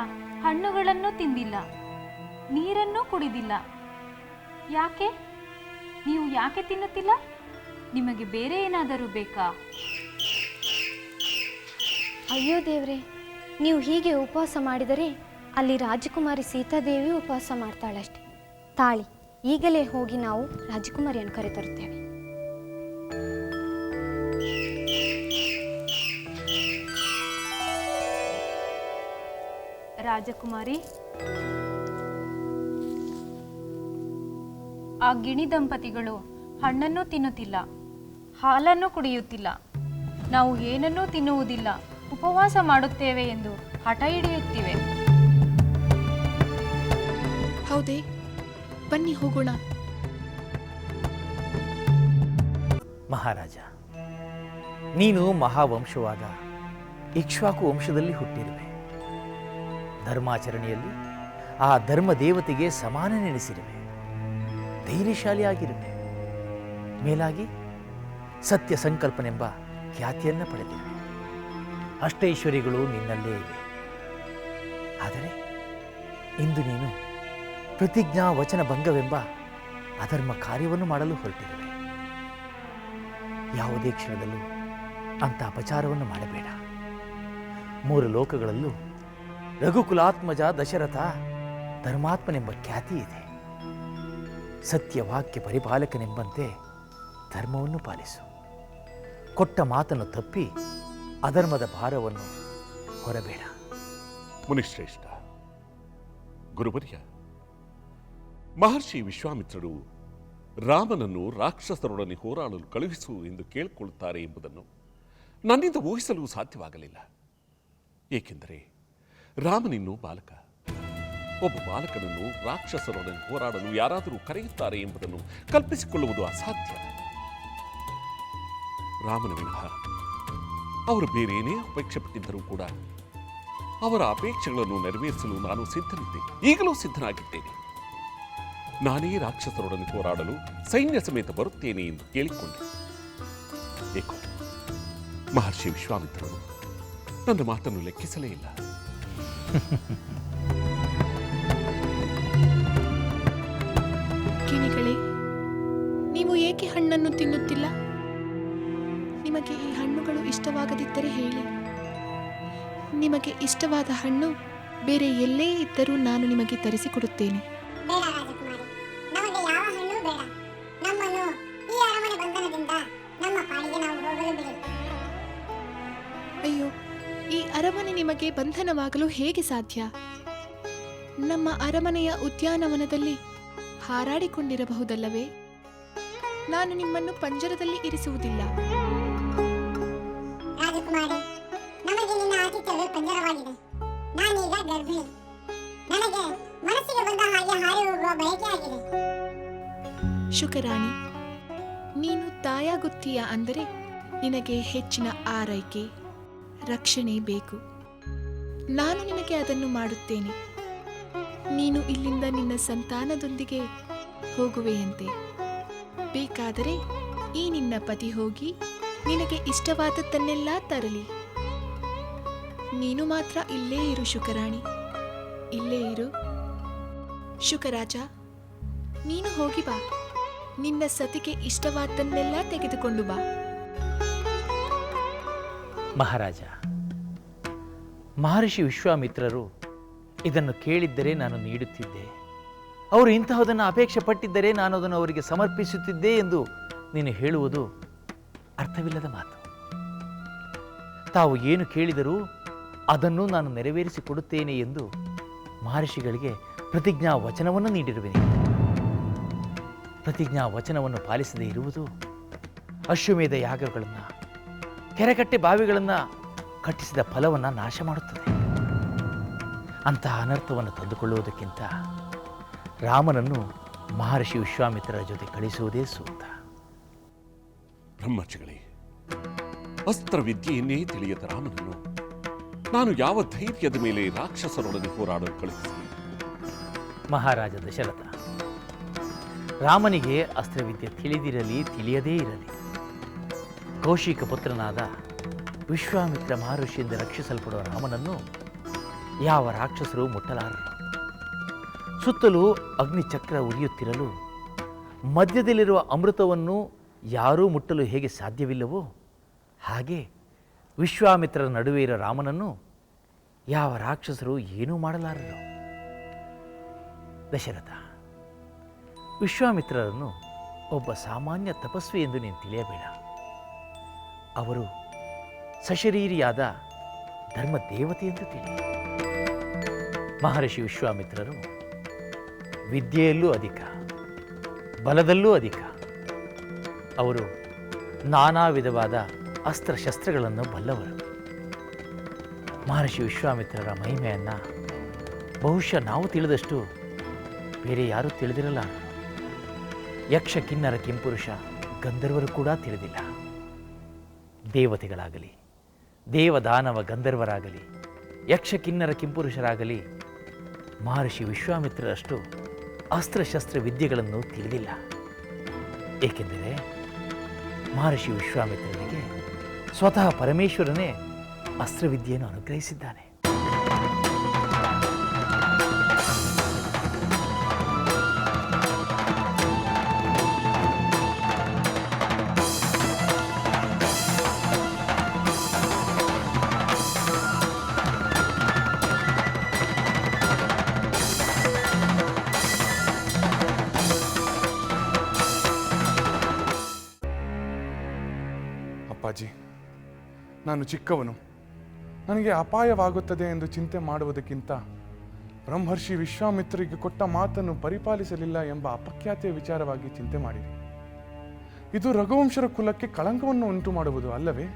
ಹಣ್ಣುಗಳನ್ನು ತಿಂದಿಲ್ಲ, ನೀರನ್ನು ಕುಡಿದಿಲ್ಲ. ಯಾಕೆ? ನೀವು ಯಾಕೆ ತಿನ್ನುತ್ತಿಲ್ಲ? ನಿಮಗೆ ಬೇರೆ ಏನಾದರೂ ಬೇಕಾ? ಅಯ್ಯೋ ದೇವ್ರೆ, ನೀವು ಹೀಗೆ ಉಪವಾಸ ಮಾಡಿದರೆ ಅಲ್ಲಿ ರಾಜಕುಮಾರಿ ಸೀತಾದೇವಿ ಉಪವಾಸ ಮಾಡ್ತಾಳಷ್ಟೆ. ತಾಳಿ, ಈಗಲೇ ಹೋಗಿ ನಾವು ರಾಜಕುಮಾರಿಯನ್ನು ಕರೆತರುತ್ತೇವೆ. ರಾಜಕುಮಾರಿ, ಆ ಗಿಣಿ ದಂಪತಿಗಳು ಹಣ್ಣನ್ನು ತಿನ್ನುತ್ತಿಲ್ಲ, ಹಾಲನ್ನು ಕುಡಿಯುತ್ತಿಲ್ಲ. ನಾವು ಏನನ್ನೂ ತಿನ್ನುವುದಿಲ್ಲ, ಉಪವಾಸ ಮಾಡುತ್ತೇವೆ ಎಂದು ಹಠ ಹಿಡಿಯುತ್ತಿವೆ. ಹೌದೇ? ಬನ್ನಿ ಹೋಗೋಣ. ಮಹಾರಾಜ, ನೀನು ಮಹಾವಂಶವಾದ ಇಕ್ಷ್ವಾಕು ವಂಶದಲ್ಲಿ ಹುಟ್ಟಿರುವೆ. ಧರ್ಮಾಚರಣೆಯಲ್ಲಿ ಆ ಧರ್ಮ ದೇವತೆಗೆ ಸಮಾನನೆನಿಸಿರುವೆ. ಧೈರ್ಯಶಾಲಿಯಾಗಿರುವೆ. ಮೇಲಾಗಿ ಸತ್ಯ ಸಂಕಲ್ಪನೆಂಬ ಖ್ಯಾತಿಯನ್ನು ಪಡೆದಿರುವೆ. ಅಷ್ಟೈಶ್ವರ್ಯಗಳು ನಿನ್ನಲ್ಲೇ ಇವೆ. ಆದರೆ ಇಂದು ನೀನು ಪ್ರತಿಜ್ಞಾ ವಚನ ಭಂಗವೆಂಬ ಅಧರ್ಮ ಕಾರ್ಯವನ್ನು ಮಾಡಲು ಹೊರಟಿರುವೆ. ಯಾವುದೇ ಕ್ಷಣದಲ್ಲೂ ಅಂಥ ಅಪಚಾರವನ್ನು ಮಾಡಬೇಡ. ಮೂರು ಲೋಕಗಳಲ್ಲೂ ರಘುಕುಲಾತ್ಮಜ ದಶರಥ ಧರ್ಮಾತ್ಮನೆಂಬ ಖ್ಯಾತಿ ಇದೆ. ಸತ್ಯವಾಕ್ಯ ಪರಿಪಾಲಕನೆಂಬಂತೆ ಧರ್ಮವನ್ನು ಪಾಲಿಸು. ಕೊಟ್ಟ ಮಾತನ್ನು ತಪ್ಪಿ ಅಧರ್ಮದ ಭಾರವನ್ನು ಹೊರಬೇಡ. ಮುನಿಶ್ರೇಷ್ಠ, ಗುರುವರ್ಯ, ಮಹರ್ಷಿ ವಿಶ್ವಾಮಿತ್ರರು ರಾಮನನ್ನು ರಾಕ್ಷಸರೊಡನೆ ಹೋರಾಡಲು ಕಳುಹಿಸು ಎಂದು ಕೇಳಿಕೊಳ್ಳುತ್ತಾರೆ ಎಂಬುದನ್ನು ನನ್ನಿಂದ ಊಹಿಸಲು ಸಾಧ್ಯವಾಗಲಿಲ್ಲ. ಏಕೆಂದರೆ ರಾಮನಿನ್ನೂ ಬಾಲಕ. ಒಬ್ಬ ಬಾಲಕನನ್ನು ರಾಕ್ಷಸರೊಡನೆ ಹೋರಾಡಲು ಯಾರಾದರೂ ಕರೆಯುತ್ತಾರೆ ಎಂಬುದನ್ನು ಕಲ್ಪಿಸಿಕೊಳ್ಳುವುದು ಅಸಾಧ್ಯ. ರಾಮನ ವಿನಃ ಅವರು ಬೇರೇನೇ ಅಪೇಕ್ಷೆ ಪಟ್ಟಿದ್ದರೂ ಕೂಡ ಅವರ ಅಪೇಕ್ಷೆಗಳನ್ನು ನೆರವೇರಿಸಲು ನಾನು ಸಿದ್ಧನಿದ್ದೆ, ಈಗಲೂ ಸಿದ್ಧನಾಗಿದ್ದೇನೆ. ನಾನೇ ರಾಕ್ಷಸರೊಡನೆ ಹೋರಾಡಲು ಸೈನ್ಯ ಸಮೇತ ಬರುತ್ತೇನೆ ಎಂದು ಕೇಳಿಕೊಂಡೆ. ಏಕೋ ಮಹರ್ಷಿ ವಿಶ್ವಾಮಿತ್ರರು ನನ್ನ ಮಾತನ್ನು ಲೆಕ್ಕಿಸಲೇ ಇಲ್ಲ. ಕಿಣಿಗಳೇ, ನೀವು ಏಕೆ ಹಣ್ಣನ್ನು ತಿನ್ನುತ್ತಿಲ್ಲ? ನಿಮಗೆ ಈ ಹಣ್ಣುಗಳು ಇಷ್ಟವಾಗದಿದ್ದರೆ ಹೇಳಿ. ನಿಮಗೆ ಇಷ್ಟವಾದ ಹಣ್ಣು ಬೇರೆ ಎಲ್ಲೇ ಇದ್ದರೂ ನಾನು ನಿಮಗೆ ತರಿಸಿಕೊಡುತ್ತೇನೆ. ಬೇಡ ರಾಜಕುಮಾರಿ, ನಮಗೆ ಯಾವ ಹಣ್ಣು ಬೇಡ. ನಮ್ಮನ್ನು ಈ ಅರಮನೆ ಬಂಧನದಿಂದ ನಮ್ಮ ಪಾಡಿಗೆ ನಾವು ಹೋಗಲು ಬಿಡಿ. ಅಯ್ಯೋ, ಈ ಅರಮನೆ ನಿಮಗೆ ಬಂಧನವಾಗಲು ಹೇಗೆ ಸಾಧ್ಯ? ನಮ್ಮ ಅರಮನೆಯ ಉದ್ಯಾನವನದಲ್ಲಿ ಹಾರಾಡಿಕೊಂಡಿರಬಹುದಲ್ಲವೇ? ನಾನು ನಿಮ್ಮನ್ನು ಪಂಜರದಲ್ಲಿ ಇರಿಸುವುದಿಲ್ಲ. ರಾಜಕುಮಾರಿ, ನಮಗೆ ನಿನ್ನ ಆತಿಥ್ಯವೇ ಪಂಜರವಾಗಿದೆ. ನಾನೀಗ ಗರ್ಭಿಣಿ. ನನಗೆ ಮನಸ್ಸಿಗೆ ಬಂದ ಹಾಗೆ ಹಾರಿ ಹೋಗುವ ಬಯಕೆ ಆಗಿದೆ. ಶುಕರಾಣಿ, ನೀನು ತಾಯಾಗುತ್ತೀಯ ಅಂದರೆ ನಿನಗೆ ಹೆಚ್ಚಿನ ಆರೈಕೆ, ರಕ್ಷಣೆ ಬೇಕು. ನಾನು ನಿನಗೆ ಅದನ್ನು ಮಾಡುತ್ತೇನೆ. ನೀನು ಇಲ್ಲಿಂದ ನಿನ್ನ ಸಂತಾನದೊಂದಿಗೆ ಹೋಗುವೆಯಂತೆ. ಬೇಕಾದರೆ ಈ ನಿನ್ನ ಪತಿ ಹೋಗಿ ನಿನಗೆ ಇಷ್ಟವಾದದ್ದನ್ನೆಲ್ಲ ತರಲಿ. ನೀನು ಮಾತ್ರ ಇಲ್ಲೇ ಇರು ಶುಕರಾಣಿ, ಇಲ್ಲೇ ಇರು. ಶುಕರಾಜ, ನೀನು ಹೋಗಿ ಬಾ. ನಿನ್ನ ಸತಿಗೆ ಇಷ್ಟವಾದ್ದನ್ನೆಲ್ಲ ತೆಗೆದುಕೊಂಡು ಬಾ. ಮಹಾರಾಜ, ಮಹರ್ಷಿ ವಿಶ್ವಾಮಿತ್ರರು ಇದನ್ನು ಕೇಳಿದ್ದರೆ ನಾನು ನೀಡುತ್ತಿದ್ದೆ. ಅವರು ಇಂತಹದನ್ನು ಅಪೇಕ್ಷೆ ಪಟ್ಟಿದ್ದರೆ ನಾನು ಅದನ್ನು ಅವರಿಗೆ ಸಮರ್ಪಿಸುತ್ತಿದ್ದೆ ಎಂದು ನೀನು ಹೇಳುವುದು ಅರ್ಥವಿಲ್ಲದ ಮಾತು. ತಾವು ಏನು ಕೇಳಿದರೂ ಅದನ್ನು ನಾನು ನೆರವೇರಿಸಿಕೊಡುತ್ತೇನೆ ಎಂದು ಮಹರ್ಷಿಗಳಿಗೆ ಪ್ರತಿಜ್ಞಾ ವಚನವನ್ನು ನೀಡಿರುವೆನು. ಪ್ರತಿಜ್ಞಾ ವಚನವನ್ನು ಪಾಲಿಸದೇ ಇರುವುದು ಅಶ್ವಮೇಧ ಯಾಗಗಳನ್ನು, ಕೆರೆಕಟ್ಟೆ ಬಾವಿಗಳನ್ನು ಕಟ್ಟಿಸಿದ ಫಲವನ್ನು ನಾಶ ಮಾಡುತ್ತದೆ. ಅಂತಹ ಅನರ್ಥವನ್ನು ತಂದುಕೊಳ್ಳುವುದಕ್ಕಿಂತ ರಾಮನನ್ನು ಮಹರ್ಷಿ ವಿಶ್ವಾಮಿತ್ರರ ಜೊತೆ ಕಳಿಸುವುದೇ ಸೂಕ್ತ. ಬ್ರಹ್ಮರ್ಷಿಗಳೇ, ಅಸ್ತ್ರವಿದ್ಯೆಯನ್ನೇ ತಿಳಿಯದ ರಾಮನನ್ನು ನಾನು ಯಾವ ಧೈರ್ಯದ ಮೇಲೆ ರಾಕ್ಷಸರೊಡನೆ ಹೋರಾಡಲು ಕಳುಹಿಸಲಿ? ಮಹಾರಾಜ ದಶರಥ, ರಾಮನಿಗೆ ಅಸ್ತ್ರವಿದ್ಯೆ ತಿಳಿದಿರಲಿ ತಿಳಿಯದೇ ಇರಲಿ, ಕೌಶಿಕ ಪುತ್ರನಾದ ವಿಶ್ವಾಮಿತ್ರ ಮಹರ್ಷಿಯಿಂದ ರಕ್ಷಿಸಲ್ಪಡುವ ರಾಮನನ್ನು ಯಾವ ರಾಕ್ಷಸರು ಮುಟ್ಟಲಾರರು. ಸುತ್ತಲೂ ಅಗ್ನಿಚಕ್ರ ಉರಿಯುತ್ತಿರಲು ಮಧ್ಯದಲ್ಲಿರುವ ಅಮೃತವನ್ನು ಯಾರೂ ಮುಟ್ಟಲು ಹೇಗೆ ಸಾಧ್ಯವಿಲ್ಲವೋ ಹಾಗೆ ವಿಶ್ವಾಮಿತ್ರರ ನಡುವೆ ಇರೋ ರಾಮನನ್ನು ಯಾವ ರಾಕ್ಷಸರು ಏನೂ ಮಾಡಲಾರರು. ದಶರಥ, ವಿಶ್ವಾಮಿತ್ರರನ್ನು ಒಬ್ಬ ಸಾಮಾನ್ಯ ತಪಸ್ವಿ ಎಂದು ನೀನು ತಿಳಿಯಬೇಡ. ಅವರು ಸಶರೀರಿಯಾದ ಧರ್ಮ ದೇವತೆ ಎಂದು ತಿಳಿ. ಮಹರ್ಷಿ ವಿಶ್ವಾಮಿತ್ರರು ವಿದ್ಯೆಯಲ್ಲೂ ಅಧಿಕ, ಬಲದಲ್ಲೂ ಅಧಿಕ. ಅವರು ನಾನಾ ವಿಧವಾದ ಅಸ್ತ್ರಶಸ್ತ್ರಗಳನ್ನು ಬಲ್ಲವರು. ಮಹರ್ಷಿ ವಿಶ್ವಾಮಿತ್ರರ ಮಹಿಮೆಯನ್ನು ಬಹುಶಃ ನಾವು ತಿಳಿದಷ್ಟು ಬೇರೆ ಯಾರೂ ತಿಳಿದಿರಲಾರರು. ಯಕ್ಷ, ಕಿನ್ನರ, ಕಿಂಪುರುಷ, ಗಂಧರ್ವರು ಕೂಡ ತಿಳಿದಿಲ್ಲ. ದೇವತೆಗಳಾಗಲಿ, ದೇವದಾನವ ಗಂಧರ್ವರಾಗಲಿ, ಯಕ್ಷ, ಕಿನ್ನರ, ಕಿಂಪುರುಷರಾಗಲಿ ಮಹರ್ಷಿ ವಿಶ್ವಾಮಿತ್ರರಷ್ಟು ಅಸ್ತ್ರಶಸ್ತ್ರ ವಿದ್ಯೆಗಳನ್ನು ತಿಳಿದಿಲ್ಲ. ಏಕೆಂದರೆ ಮಹರ್ಷಿ ವಿಶ್ವಾಮಿತ್ರನಿಗೆ ಸ್ವತಃ ಪರಮೇಶ್ವರನೇ ಅಸ್ತ್ರವಿದ್ಯೆಯನ್ನು ಅನುಗ್ರಹಿಸಿದ್ದಾನೆ. ನಾನು ಚಿಕ್ಕವನು, ನನಗೆ ಅಪಾಯವಾಗುತ್ತದೆ ಎಂದು ಚಿಂತೆ ಮಾಡುವುದಕ್ಕಿಂತ ಬ್ರಹ್ಮರ್ಷಿ ವಿಶ್ವಾಮಿತ್ರರಿಗೆ ಕೊಟ್ಟ ಮಾತನ್ನು ಪರಿಪಾಲಿಸಲಿಲ್ಲ ಎಂಬ ಅಪಖ್ಯಾತಿಯ ವಿಚಾರವಾಗಿ ಚಿಂತೆ ಮಾಡಿರಿ. ಇದು ರಘುವಂಶರ ಕುಲಕ್ಕೆ ಕಳಂಕವನ್ನು ಉಂಟು ಮಾಡುವುದು ಅಲ್ಲವೇ?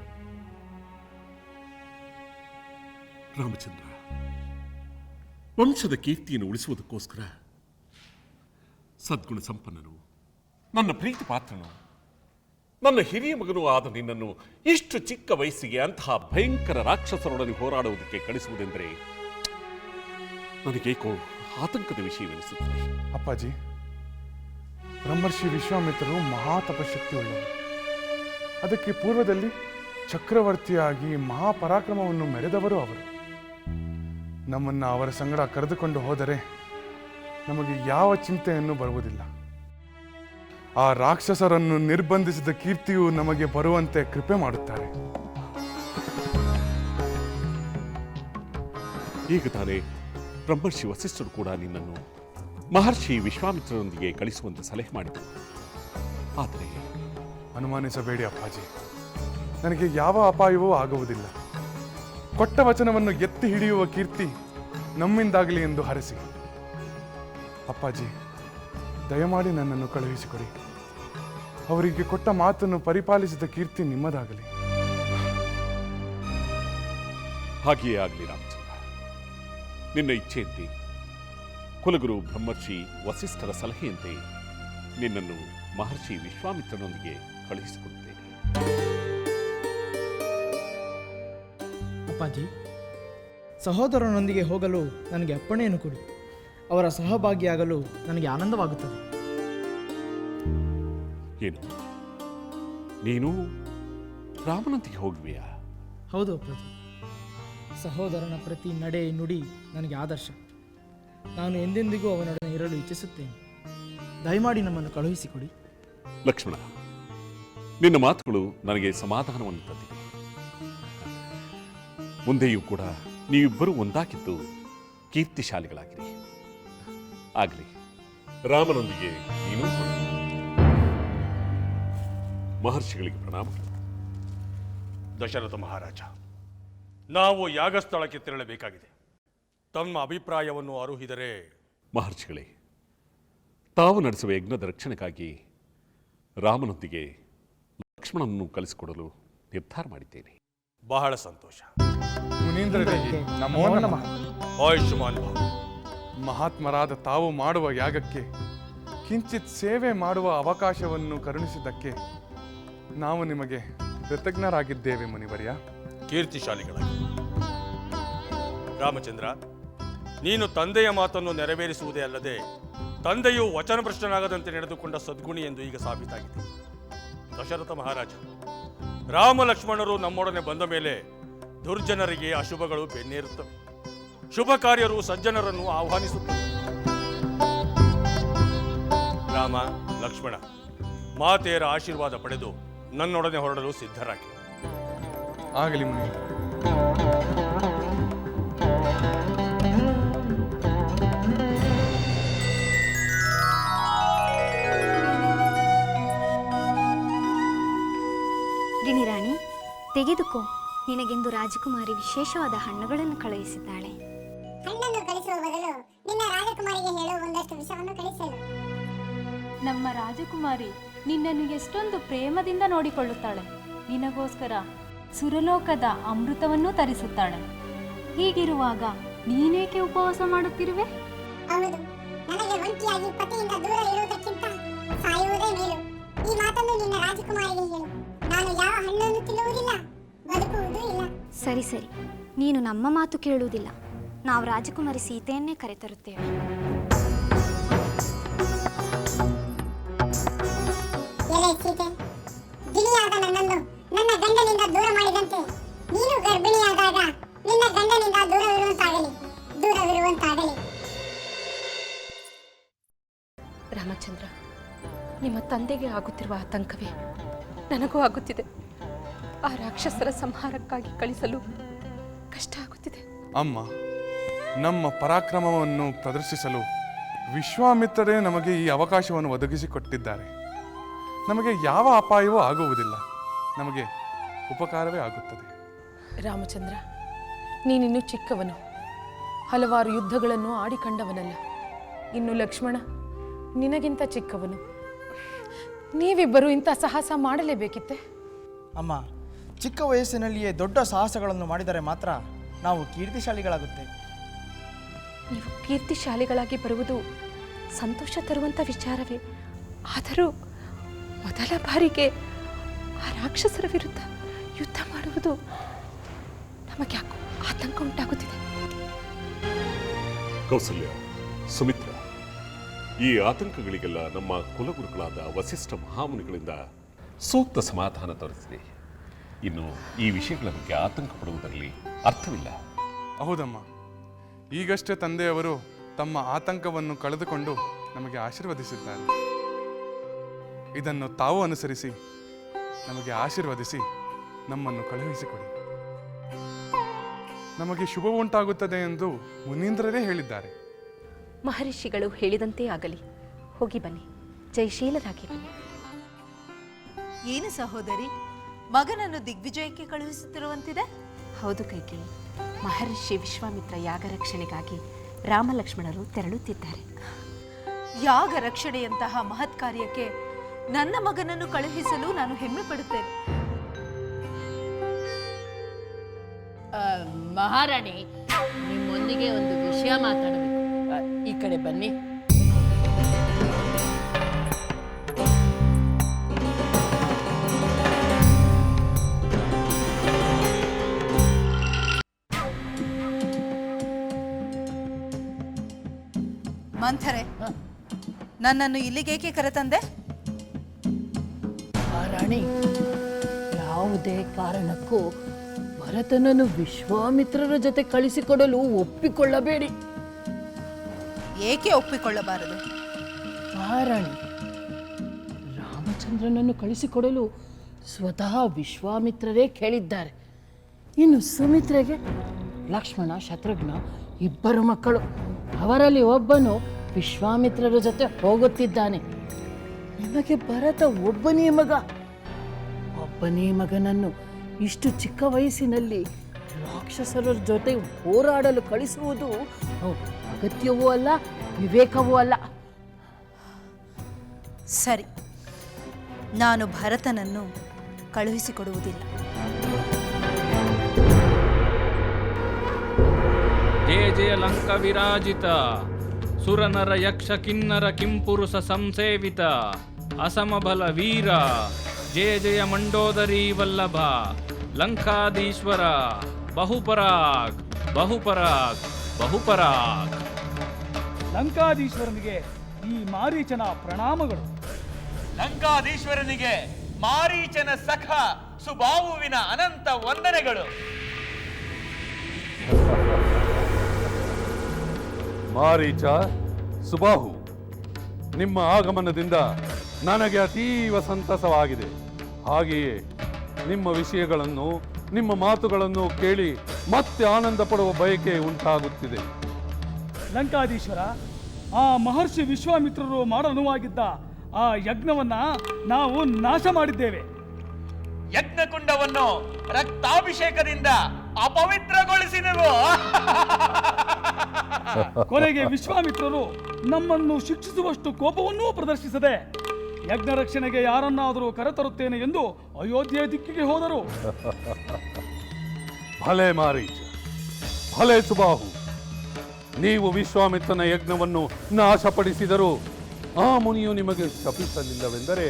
ರಾಮಚಂದ್ರ, ವಂಶದ ಕೀರ್ತಿಯನ್ನು ಉಳಿಸುವುದಕ್ಕೋಸ್ಕರ ಸದ್ಗುಣ ಸಂಪನ್ನನು, ನನ್ನ ಪ್ರೀತಿ ಪಾತ್ರನು, ನನ್ನ ಹಿರಿಯ ಮಗನೂ ಆದ ನಿನ್ನನ್ನು ಇಷ್ಟು ಚಿಕ್ಕ ವಯಸ್ಸಿಗೆ ಅಂತಹ ಭಯಂಕರ ರಾಕ್ಷಸರೊಡನೆ ಹೋರಾಡುವುದಕ್ಕೆ ಕಳಿಸುವುದೆಂದರೆ ನನಗೇಕೋ ಆತಂಕದ ವಿಷಯವೆನಿಸುತ್ತದೆ. ಅಪ್ಪಾಜಿ, ಬ್ರಹ್ಮರ್ಷಿ ವಿಶ್ವಾಮಿತ್ರರು ಮಹಾ ತಪಶಕ್ತಿಯುಳ್ಳವರು. ಅದಕ್ಕೆ ಪೂರ್ವದಲ್ಲಿ ಚಕ್ರವರ್ತಿಯಾಗಿ ಮಹಾಪರಾಕ್ರಮವನ್ನು ಮೆರೆದವರು ಅವರು. ನಮ್ಮನ್ನು ಅವರ ಸಂಗಡ ಕರೆದುಕೊಂಡು ಹೋದರೆ ನಮಗೆ ಯಾವ ಚಿಂತೆಯನ್ನು ಬರುವುದಿಲ್ಲ. ಆ ರಾಕ್ಷಸರನ್ನು ನಿರ್ಬಂಧಿಸಿದ ಕೀರ್ತಿಯು ನಮಗೆ ಬರುವಂತೆ ಕೃಪೆ ಮಾಡುತ್ತಾರೆ. ಈಗ ತಾನೇ ಬ್ರಹ್ಮರ್ಷಿ ವಸಿಷ್ಠರು ಕೂಡ ನಿನ್ನನ್ನು ಮಹರ್ಷಿ ವಿಶ್ವಾಮಿತ್ರರೊಂದಿಗೆ ಕಳಿಸುವಂತೆ ಸಲಹೆ ಮಾಡಿದರು. ಆದರೆ ಅನುಮಾನಿಸಬೇಡಿ ಅಪ್ಪಾಜಿ, ನನಗೆ ಯಾವ ಅಪಾಯವೂ ಆಗುವುದಿಲ್ಲ. ಕೊಟ್ಟ ವಚನವನ್ನು ಎತ್ತಿ ಹಿಡಿಯುವ ಕೀರ್ತಿ ನಮ್ಮಿಂದಾಗಲಿ ಎಂದು ಹರಸಿ. ಅಪ್ಪಾಜಿ, ದಯಮಾಡಿ ನನ್ನನ್ನು ಕಳುಹಿಸಿಕೊಡಿ. ಅವರಿಗೆ ಕೊಟ್ಟ ಮಾತನ್ನು ಪರಿಪಾಲಿಸಿದ ಕೀರ್ತಿ ನಿಮ್ಮದಾಗಲಿ. ಹಾಗೆಯೇ ಆಗಲಿ ರಾಮಚಂದ್ರ. ನಿನ್ನ ಇಚ್ಛೆಯಂತೆ, ಕುಲಗುರು ಬ್ರಹ್ಮರ್ಷಿ ವಸಿಷ್ಠರ ಸಲಹೆಯಂತೆ ನಿನ್ನನ್ನು ಮಹರ್ಷಿ ವಿಶ್ವಾಮಿತ್ರನೊಂದಿಗೆ ಕಳುಹಿಸಿಕೊಡುತ್ತೇನೆ. ಅಪ್ಪಾಜಿ, ಸಹೋದರನೊಂದಿಗೆ ಹೋಗಲು ನನಗೆ ಅಪ್ಪಣೆಯನ್ನು ಕೊಡಿ. ಅವರ ಸಹಭಾಗಿಯಾಗಲು ನನಗೆ ಆನಂದವಾಗುತ್ತದೆ. ಏನು, ನೀನು ರಾಮನೊಂದಿಗೆ ಹೋಗುವೆಯಾ? ಹೌದು ಅಪ್ಪಾಜಿ. ಸಹೋದರನ ಪ್ರತಿ ನಡೆ ನುಡಿ ನನಗೆ ಆದರ್ಶ. ನಾನು ಎಂದೆಂದಿಗೂ ಅವನೊಡನೆ ಇರಲು ಇಚ್ಛಿಸುತ್ತೇನೆ. ದಯಮಾಡಿ ನಮ್ಮನ್ನು ಕಳುಹಿಸಿಕೊಡಿ. ಲಕ್ಷ್ಮಣ, ನಿನ್ನ ಮಾತುಗಳು ನನಗೆ ಸಮಾಧಾನವನ್ನು ತಂದಿವೆ. ಮುಂದೆಯೂ ಕೂಡ ನೀವಿಬ್ಬರೂ ಒಂದಾಗಿದ್ದು ಕೀರ್ತಿಶಾಲಿಗಳಾಗಿರಿ. ಆಗಲಿ, ರಾಮನೊಂದಿಗೆ ನೀನು ಮಹರ್ಷಿಗಳಿಗೆ ಪ್ರಣಾಮಗಳು. ದಶರಥ ಮಹಾರಾಜ, ನಾವು ಯಾಗಸ್ಥಳಕ್ಕೆ ತೆರಳಬೇಕಾಗಿದೆ. ತಮ್ಮ ಅಭಿಪ್ರಾಯವನ್ನು ಅರುಹಿದರೆ. ಮಹರ್ಷಿಗಳೇ, ತಾವು ನಡೆಸುವ ಯಜ್ಞದ ರಕ್ಷಣೆಗಾಗಿ ರಾಮನೊಂದಿಗೆ ಲಕ್ಷ್ಮಣನನ್ನು ಕಲಿಸಿಕೊಡಲು ನಿರ್ಧಾರ ಮಾಡಿದ್ದೇನೆ. ಬಹಳ ಸಂತೋಷ. ಮುನೀಂದ್ರರಿಗೆ ನಮೋ ನಮಃ. ಆಯುಷ್ಮಾನ್ ಭವ. ಮಹಾತ್ಮರಾದ ತಾವು ಮಾಡುವ ಯಾಗಕ್ಕೆ ಕಿಂಚಿತ್ ಸೇವೆ ಮಾಡುವ ಅವಕಾಶವನ್ನು ಕರುಣಿಸಿದ್ದಕ್ಕೆ ನಾವು ನಿಮಗೆ ಕೃತಜ್ಞರಾಗಿದ್ದೇವೆ ಮುನಿವರ್ಯ. ಕೀರ್ತಿಶಾಲಿಗಳಾಗಿ. ರಾಮಚಂದ್ರ, ನೀನು ತಂದೆಯ ಮಾತನ್ನು ನೆರವೇರಿಸುವುದೇ ಅಲ್ಲದೆ ತಂದೆಯು ವಚನಭ್ರಷ್ಟನಾಗದಂತೆ ನಡೆದುಕೊಂಡ ಸದ್ಗುಣಿ ಎಂದು ಈಗ ಸಾಬೀತಾಗಿದೆ. ದಶರಥ ಮಹಾರಾಜ, ರಾಮ ಲಕ್ಷ್ಮಣರು ನಮ್ಮೊಡನೆ ಬಂದ ಮೇಲೆ ದುರ್ಜನರಿಗೆ ಅಶುಭಗಳು ಬೆನ್ನೇರುತ್ತವೆ, ಶುಭ ಕಾರ್ಯರು ಸಜ್ಜನರನ್ನು ಆಹ್ವಾನಿಸುತ್ತವೆ. ರಾಮ ಲಕ್ಷ್ಮಣ, ಮಾತೆಯರ ಆಶೀರ್ವಾದ ಪಡೆದು ನನ್ನೊಡನೆ ಹೊರಡಲು ಸಿದ್ಧರಾಗಿ. ಆಗಲಿ ಮುನಿ. ಗಿಣಿರಾಣಿ, ತೆಗೆದುಕೋ. ನಿನಗೆಂದು ರಾಜಕುಮಾರಿ ವಿಶೇಷವಾದ ಹಣ್ಣುಗಳನ್ನು ಕಳುಹಿಸಿದ್ದಾಳೆ. ಹಣ್ಣನ್ನು ಕಳಿಸುವ ಬದಲು ನಿನ್ನ ರಾಜಕುಮಾರಿಗೆ ಹೇಳುವ ಒಂದಷ್ಟು ವಿಷಯವನ್ನು ಕಳಿಸಲು. ನಮ್ಮ ರಾಜಕುಮಾರಿ ನಿನ್ನನ್ನು ಎಷ್ಟೊಂದು ಪ್ರೇಮದಿಂದ ನೋಡಿಕೊಳ್ಳುತ್ತಾಳೆ. ನಿನಗೋಸ್ಕರ ಸುರಲೋಕದ ಅಮೃತವನ್ನೂ ತರಿಸುತ್ತಾಳೆ. ಹೀಗಿರುವಾಗ ನೀನೇಕೆ ಉಪವಾಸ ಮಾಡುತ್ತಿರುವೆ? ಹೌದು, ನನಗೆ ಒಂಟಿಯಾಗಿ ಪತಿಯಿಂದ ದೂರ ಇರುವುದಕ್ಕಿಂತ ಸಾಯುವುದೇ ಮೇಲು. ಈ ಮಾತನ್ನು ನಿನ್ನ ರಾಜಕುಮಾರಿಗೆ ಹೇಳು. ನಾನು ಯಾವ ಹಣ್ಣನ್ನು ತಿನ್ನುವುದಿಲ್ಲ, ಬದುಕುವುದೂ ಇಲ್ಲ. ಸರಿ ಸರಿ, ನೀನು ನಮ್ಮ ಮಾತು ಕೇಳುವುದಿಲ್ಲ. ನಾವು ರಾಜಕುಮಾರಿ ಸೀತೆಯನ್ನೇ ಕರೆತರುತ್ತೇವೆ. ಎಲೆ ಸೀತೆ, ಗಿಳಿಯಾದ ನನ್ನನ್ನು ನನ್ನ ಗಂಡನಿಂದ ದೂರ ಮಾಡಿದಂತೆ ನೀನು ಗರ್ಭಿಣಿಯಾದಾಗ ನಿನ್ನ ಗಂಡನಿಂದ ದೂರವಿರುವಂತಾಗಲಿ. ರಾಮಚಂದ್ರ, ನಿಮ್ಮ ತಂದೆಗೆ ಆಗುತ್ತಿರುವ ಆತಂಕವೇ ನನಗೂ ಆಗುತ್ತಿದೆ. ಆ ರಾಕ್ಷಸರ ಸಂಹಾರಕ್ಕಾಗಿ ಕಳಿಸಲು ಕಷ್ಟ ಆಗುತ್ತಿದೆ. ಅಮ್ಮ, ನಮ್ಮ ಪರಾಕ್ರಮವನ್ನು ಪ್ರದರ್ಶಿಸಲು ವಿಶ್ವಾಮಿತ್ರರೇ ನಮಗೆ ಈ ಅವಕಾಶವನ್ನು ಒದಗಿಸಿಕೊಟ್ಟಿದ್ದಾರೆ. ನಮಗೆ ಯಾವ ಅಪಾಯವೂ ಆಗುವುದಿಲ್ಲ, ನಮಗೆ ಉಪಕಾರವೇ ಆಗುತ್ತದೆ. ರಾಮಚಂದ್ರ, ನೀನಿನ್ನು ಚಿಕ್ಕವನು, ಹಲವಾರು ಯುದ್ಧಗಳನ್ನು ಆಡಿಕೊಂಡವನಲ್ಲ. ಇನ್ನು ಲಕ್ಷ್ಮಣ ನಿನಗಿಂತ ಚಿಕ್ಕವನು. ನೀವಿಬ್ಬರು ಇಂಥ ಸಾಹಸ ಮಾಡಲೇಬೇಕಿತ್ತೆ. ಅಮ್ಮ, ಚಿಕ್ಕ ವಯಸ್ಸಿನಲ್ಲಿಯೇ ದೊಡ್ಡ ಸಾಹಸಗಳನ್ನು ಮಾಡಿದರೆ ಮಾತ್ರ ನಾವು ಕೀರ್ತಿಶಾಲಿಗಳಾಗುತ್ತೆ. ನೀವು ಕೀರ್ತಿಶಾಲಿಗಳಾಗಿ ಬರುವುದು ಸಂತೋಷ ತರುವಂಥ ವಿಚಾರವೇ. ಆದರೂ ಮೊದಲ ಬಾರಿಗೆ ಆ ರಾಕ್ಷಸರ ವಿರುದ್ಧ ಯುದ್ಧ ಮಾಡುವುದು ನಮಗೆ ಯಾಕೋ ಆತಂಕ ಉಂಟಾಗುತ್ತಿದೆ. ಕೌಸಲ್ಯ, ಸುಮಿತ್ರ, ಈ ಆತಂಕಗಳಿಗೆಲ್ಲ ನಮ್ಮ ಕುಲಗುರುಗಳಾದ ವಸಿಷ್ಠ ಮಹಾಮುನಿಗಳಿಂದ ಸೂಕ್ತ ಸಮಾಧಾನ ತೋರಿಸಿದೆ. ಇನ್ನು ಈ ವಿಷಯಗಳ ಬಗ್ಗೆ ಆತಂಕ ಪಡುವುದರಲ್ಲಿ ಅರ್ಥವಿಲ್ಲ. ಹೌದಮ್ಮ, ಈಗಷ್ಟೇ ತಂದೆಯವರು ತಮ್ಮ ಆತಂಕವನ್ನು ಕಳೆದುಕೊಂಡು ನಮಗೆ ಆಶೀರ್ವದಿಸಿದ್ದಾರೆ. ಇದನ್ನು ತಾವು ಅನುಸರಿಸಿ ನಮಗೆ ಆಶೀರ್ವದಿಸಿ ನಮ್ಮನ್ನು ಕಳುಹಿಸಿಕೊಡಿ. ನಮಗೆ ಶುಭ ಉಂಟಾಗುತ್ತದೆ ಎಂದು ಮುನೀಂದ್ರರೇ ಹೇಳಿದ್ದಾರೆ. ಮಹರ್ಷಿಗಳು ಹೇಳಿದಂತೆ ಆಗಲಿ. ಹೋಗಿ ಬನ್ನಿ, ಜಯಶೀಲರಾಗಿ ಬನ್ನಿ. ಏನು ಸಹೋದರಿ, ಮಗನನ್ನು ದಿಗ್ವಿಜಯಕ್ಕೆ ಕಳುಹಿಸುತ್ತಿರುವಂತಿದೆ? ಹೌದು ಕೈಕೇಯಿ, ಮಹರ್ಷಿ ವಿಶ್ವಾಮಿತ್ರ ಯಾಗ ರಕ್ಷಣೆಗಾಗಿ ರಾಮಲಕ್ಷ್ಮಣರು ತೆರಳುತ್ತಿದ್ದಾರೆ. ಯಾಗ ರಕ್ಷಣೆಯಂತಹ ಮಹತ್ ಕಾರ್ಯಕ್ಕೆ ನನ್ನ ಮಗನನ್ನು ಕಳುಹಿಸಲು ನಾನು ಹೆಮ್ಮೆ ಪಡುತ್ತೇನೆ. ಮಹಾರಾಣಿ, ನಿಮ್ಮೊಂದಿಗೆ ಒಂದು ವಿಷಯ ಮಾತಾಡಬೇಕು. ಈ ಕಡೆ ಬನ್ನಿ. ಮಂಥರೆ, ನನ್ನನ್ನು ಇಲ್ಲಿಗೇಕೆ ಕರೆತಂದೆ? ಮಹಾರಾಣಿ, ಯಾವುದೇ ಕಾರಣಕ್ಕೂ ಭರತನನ್ನು ವಿಶ್ವಾಮಿತ್ರರ ಜೊತೆ ಕಳಿಸಿಕೊಡಲು ಒಪ್ಪಿಕೊಳ್ಳಬೇಡಿ. ಏಕೆ ಒಪ್ಪಿಕೊಳ್ಳಬಾರದು? ಮಹಾರಾಣಿ, ರಾಮಚಂದ್ರನನ್ನು ಕಳಿಸಿಕೊಡಲು ಸ್ವತಃ ವಿಶ್ವಾಮಿತ್ರರೇ ಕೇಳಿದ್ದಾರೆ. ಇನ್ನು ಸುಮಿತ್ರೆಗೆ ಲಕ್ಷ್ಮಣ, ಶತ್ರುಘ್ನ ಇಬ್ಬರು ಮಕ್ಕಳು. ಅವರಲ್ಲಿ ಒಬ್ಬನು ವಿಶ್ವಾಮಿತ್ರರ ಜೊತೆ ಹೋಗುತ್ತಿದ್ದಾನೆ. ನಿಮಗೆ ಭರತ ಒಬ್ಬನೇ ಮಗ. ಒಬ್ಬನೇ ಮಗನನ್ನು ಇಷ್ಟು ಚಿಕ್ಕ ವಯಸ್ಸಿನಲ್ಲಿ ರಾಕ್ಷಸರ ಜೊತೆ ಹೋರಾಡಲು ಕಳಿಸುವುದು ಅಗತ್ಯವೂ ಅಲ್ಲ, ವಿವೇಕವೂ ಅಲ್ಲ. ಸರಿ, ನಾನು ಭರತನನ್ನು ಕಳುಹಿಸಿಕೊಡುವುದಿಲ್ಲ. ಜಯ ಜಯ ಲಂಕ ವಿರಾಜಿತ, ಸುರನರ ಯಕ್ಷ ಕಿನ್ನರ ಕಿಂಪುರುಷ ಸಂಸೇವಿತ, ಅಸಮಬಲ ವೀರ, ಜಯ ಜಯ ಮಂಡೋದರಿ ವಲ್ಲಭ, ಲಂಕಾಧೀಶ್ವರ, ಬಹುಪರಾಗ್ ಬಹುಪರಾಗ್ ಬಹುಪರಾಗ್. ಲಂಕಾಧೀಶ್ವರನಿಗೆ ಈ ಮಾರೀಚನ ಪ್ರಣಾಮಗಳು. ಲಂಕಾಧೀಶ್ವರನಿಗೆ ಮಾರೀಚನ ಸಖ ಸುಬಾಹುವಿನ ಅನಂತ ವಂದನೆಗಳು. ಮಾರೀಚ, ಸುಬಾಹು, ನಿಮ್ಮ ಆಗಮನದಿಂದ ನನಗೆ ಅತೀವ ಸಂತಸವಾಗಿದೆ. ಹಾಗೆಯೇ ನಿಮ್ಮ ವಿಷಯಗಳನ್ನು, ನಿಮ್ಮ ಮಾತುಗಳನ್ನು ಕೇಳಿ ಮತ್ತೆ ಆನಂದ ಪಡುವ ಬಯಕೆ ಉಂಟಾಗುತ್ತಿದೆ. ಲಂಕಾಧೀಶ್ವರ, ಆ ಮಹರ್ಷಿ ವಿಶ್ವಾಮಿತ್ರರು ಮಾಡನುವಾಗಿದ್ದ ಆ ಯಜ್ಞವನ್ನ ನಾವು ನಾಶ ಮಾಡಿದ್ದೇವೆ. ಯಜ್ಞಕುಂಡವನ್ನು ರಕ್ತಾಭಿಷೇಕದಿಂದ ಅಪವಿತ್ರಗೊಳಿಸಿದೆವು. ಕೊನೆಗೆ ವಿಶ್ವಾಮಿತ್ರರು ನಮ್ಮನ್ನು ಶಿಕ್ಷಿಸುವಷ್ಟು ಕೋಪವನ್ನೂ ಪ್ರದರ್ಶಿಸದೆ ಯಜ್ಞ ರಕ್ಷಣೆಗೆ ಯಾರನ್ನಾದರೂ ಕರೆತರುತ್ತೇನೆ ಎಂದು ಅಯೋಧ್ಯೆ ದಿಕ್ಕಿಗೆ ಹೋದರು. ಭಲೆ ಮಾರೀಚ, ಭಲೆ ಸುಬಾಹು, ನೀವು ವಿಶ್ವಾಮಿತ್ರನ ಯಜ್ಞವನ್ನು ನಾಶಪಡಿಸಿದರೂ ಆ ಮುನಿಯು ನಿಮಗೆ ಶಪಿಸಲಿಲ್ಲವೆಂದರೆ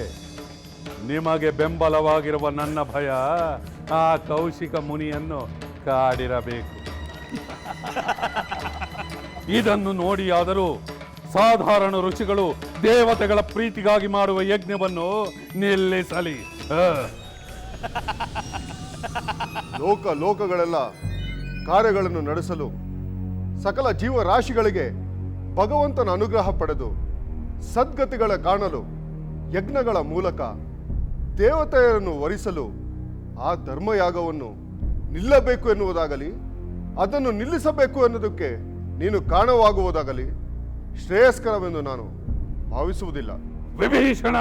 ನಿಮಗೆ ಬೆಂಬಲವಾಗಿರುವ ನನ್ನ ಭಯ ಆ ಕೌಶಿಕ ಮುನಿಯನ್ನು ಕಾಡಿರಬೇಕು. ಇದನ್ನು ನೋಡಿಯಾದರೂ ಸಾಧಾರಣ ಋಷಿಗಳು ದೇವತೆಗಳ ಪ್ರೀತಿಗಾಗಿ ಮಾಡುವ ಯಜ್ಞವನ್ನು ನಿಲ್ಲಿಸಲಿ. ಲೋಕಗಳೆಲ್ಲ ಕಾರ್ಯಗಳನ್ನು ನಡೆಸಲು ಸಕಲ ಜೀವರಾಶಿಗಳಿಗೆ ಭಗವಂತನ ಅನುಗ್ರಹ ಪಡೆದು ಸದ್ಗತಿಗಳ ಕಾಣಲು ಯಜ್ಞಗಳ ಮೂಲಕ ದೇವತೆಯರನ್ನು ವರಿಸಲು ಆ ಧರ್ಮಯಾಗವನ್ನು ನಿಲ್ಲಬೇಕು ಎನ್ನುವುದಾಗಲಿ ಅದನ್ನು ನಿಲ್ಲಿಸಬೇಕು ಎನ್ನುವುದಕ್ಕೆ ನೀನು ಕಾರಣವಾಗುವುದಾಗಲಿ ಶ್ರೇಯಸ್ಕರವೆಂದು ನಾನು ಭಾವಿಸುವುದಿಲ್ಲ. ವಿಭೀಷಣ,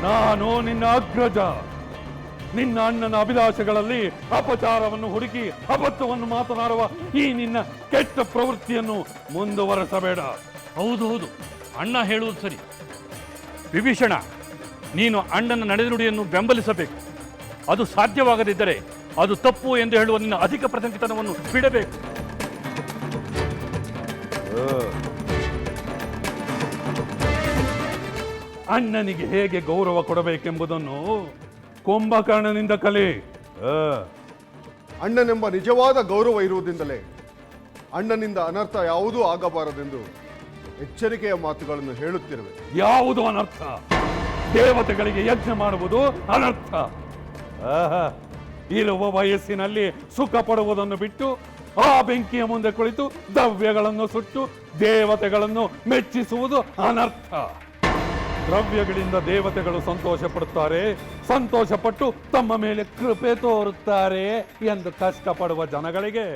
ನಾನು ನಿನ್ನ ಅಗ್ರಜ. ನಿನ್ನ ಅಣ್ಣನ ಅಭಿಲಾಷೆಗಳಲ್ಲಿ ಅಪಚಾರವನ್ನು ಹುಡುಕಿ ಅಬದ್ಧವನ್ನು ಮಾತನಾಡುವ ಈ ನಿನ್ನ ಕೆಟ್ಟ ಪ್ರವೃತ್ತಿಯನ್ನು ಮುಂದುವರೆಸಬೇಡ. ಹೌದು ಹೌದು, ಅಣ್ಣ ಹೇಳುವುದು ಸರಿ. ವಿಭೀಷಣ, ನೀನು ಅಣ್ಣನ ನಡೆನುಡಿಯನ್ನು ಬೆಂಬಲಿಸಬೇಕು. ಅದು ಸಾಧ್ಯವಾಗದಿದ್ದರೆ ಅದು ತಪ್ಪು ಎಂದು ಹೇಳುವ ನಿನ್ನ ಅಧಿಕ ಪ್ರಸಂಗಿತನವನ್ನು ಬಿಡಬೇಕು. ಅಣ್ಣನಿಗೆ ಹೇಗೆ ಗೌರವ ಕೊಡಬೇಕೆಂಬುದನ್ನು ಕುಂಭಕರ್ಣನಿಂದ ಕಲಿ. ಅಣ್ಣನೆಂಬ ನಿಜವಾದ ಗೌರವ ಇರುವುದರಿಂದಲೇ ಅಣ್ಣನಿಂದ ಅನರ್ಥ ಯಾವುದೂ ಆಗಬಾರದೆಂದು ಎಚ್ಚರಿಕೆಯ ಮಾತುಗಳನ್ನು ಹೇಳುತ್ತಿರುವೆ. ಯಾವುದು ಅನರ್ಥ? ದೇವತೆಗಳಿಗೆ ಯಜ್ಞ ಮಾಡುವುದು ಅನರ್ಥ. ಇರುವ ವಯಸ್ಸಿನಲ್ಲಿ ಸುಖ ಪಡುವುದನ್ನು ಬಿಟ್ಟು ಆ ಬೆಂಕಿಯ ಮುಂದೆ ಕುಳಿತು ದ್ರವ್ಯಗಳನ್ನು ಸುಟ್ಟು ದೇವತೆಗಳನ್ನು ಮೆಚ್ಚಿಸುವುದು ಅನರ್ಥ. ದ್ರವ್ಯಗಳಿಂದ ದೇವತೆಗಳು ಸಂತೋಷ ಪಡುತ್ತಾರೆ, ಸಂತೋಷಪಟ್ಟು ತಮ್ಮ ಮೇಲೆ ಕೃಪೆ ತೋರುತ್ತಾರೆ ಎಂದು ಕಷ್ಟಪಡುವ ಜನಗಳಿಗೆ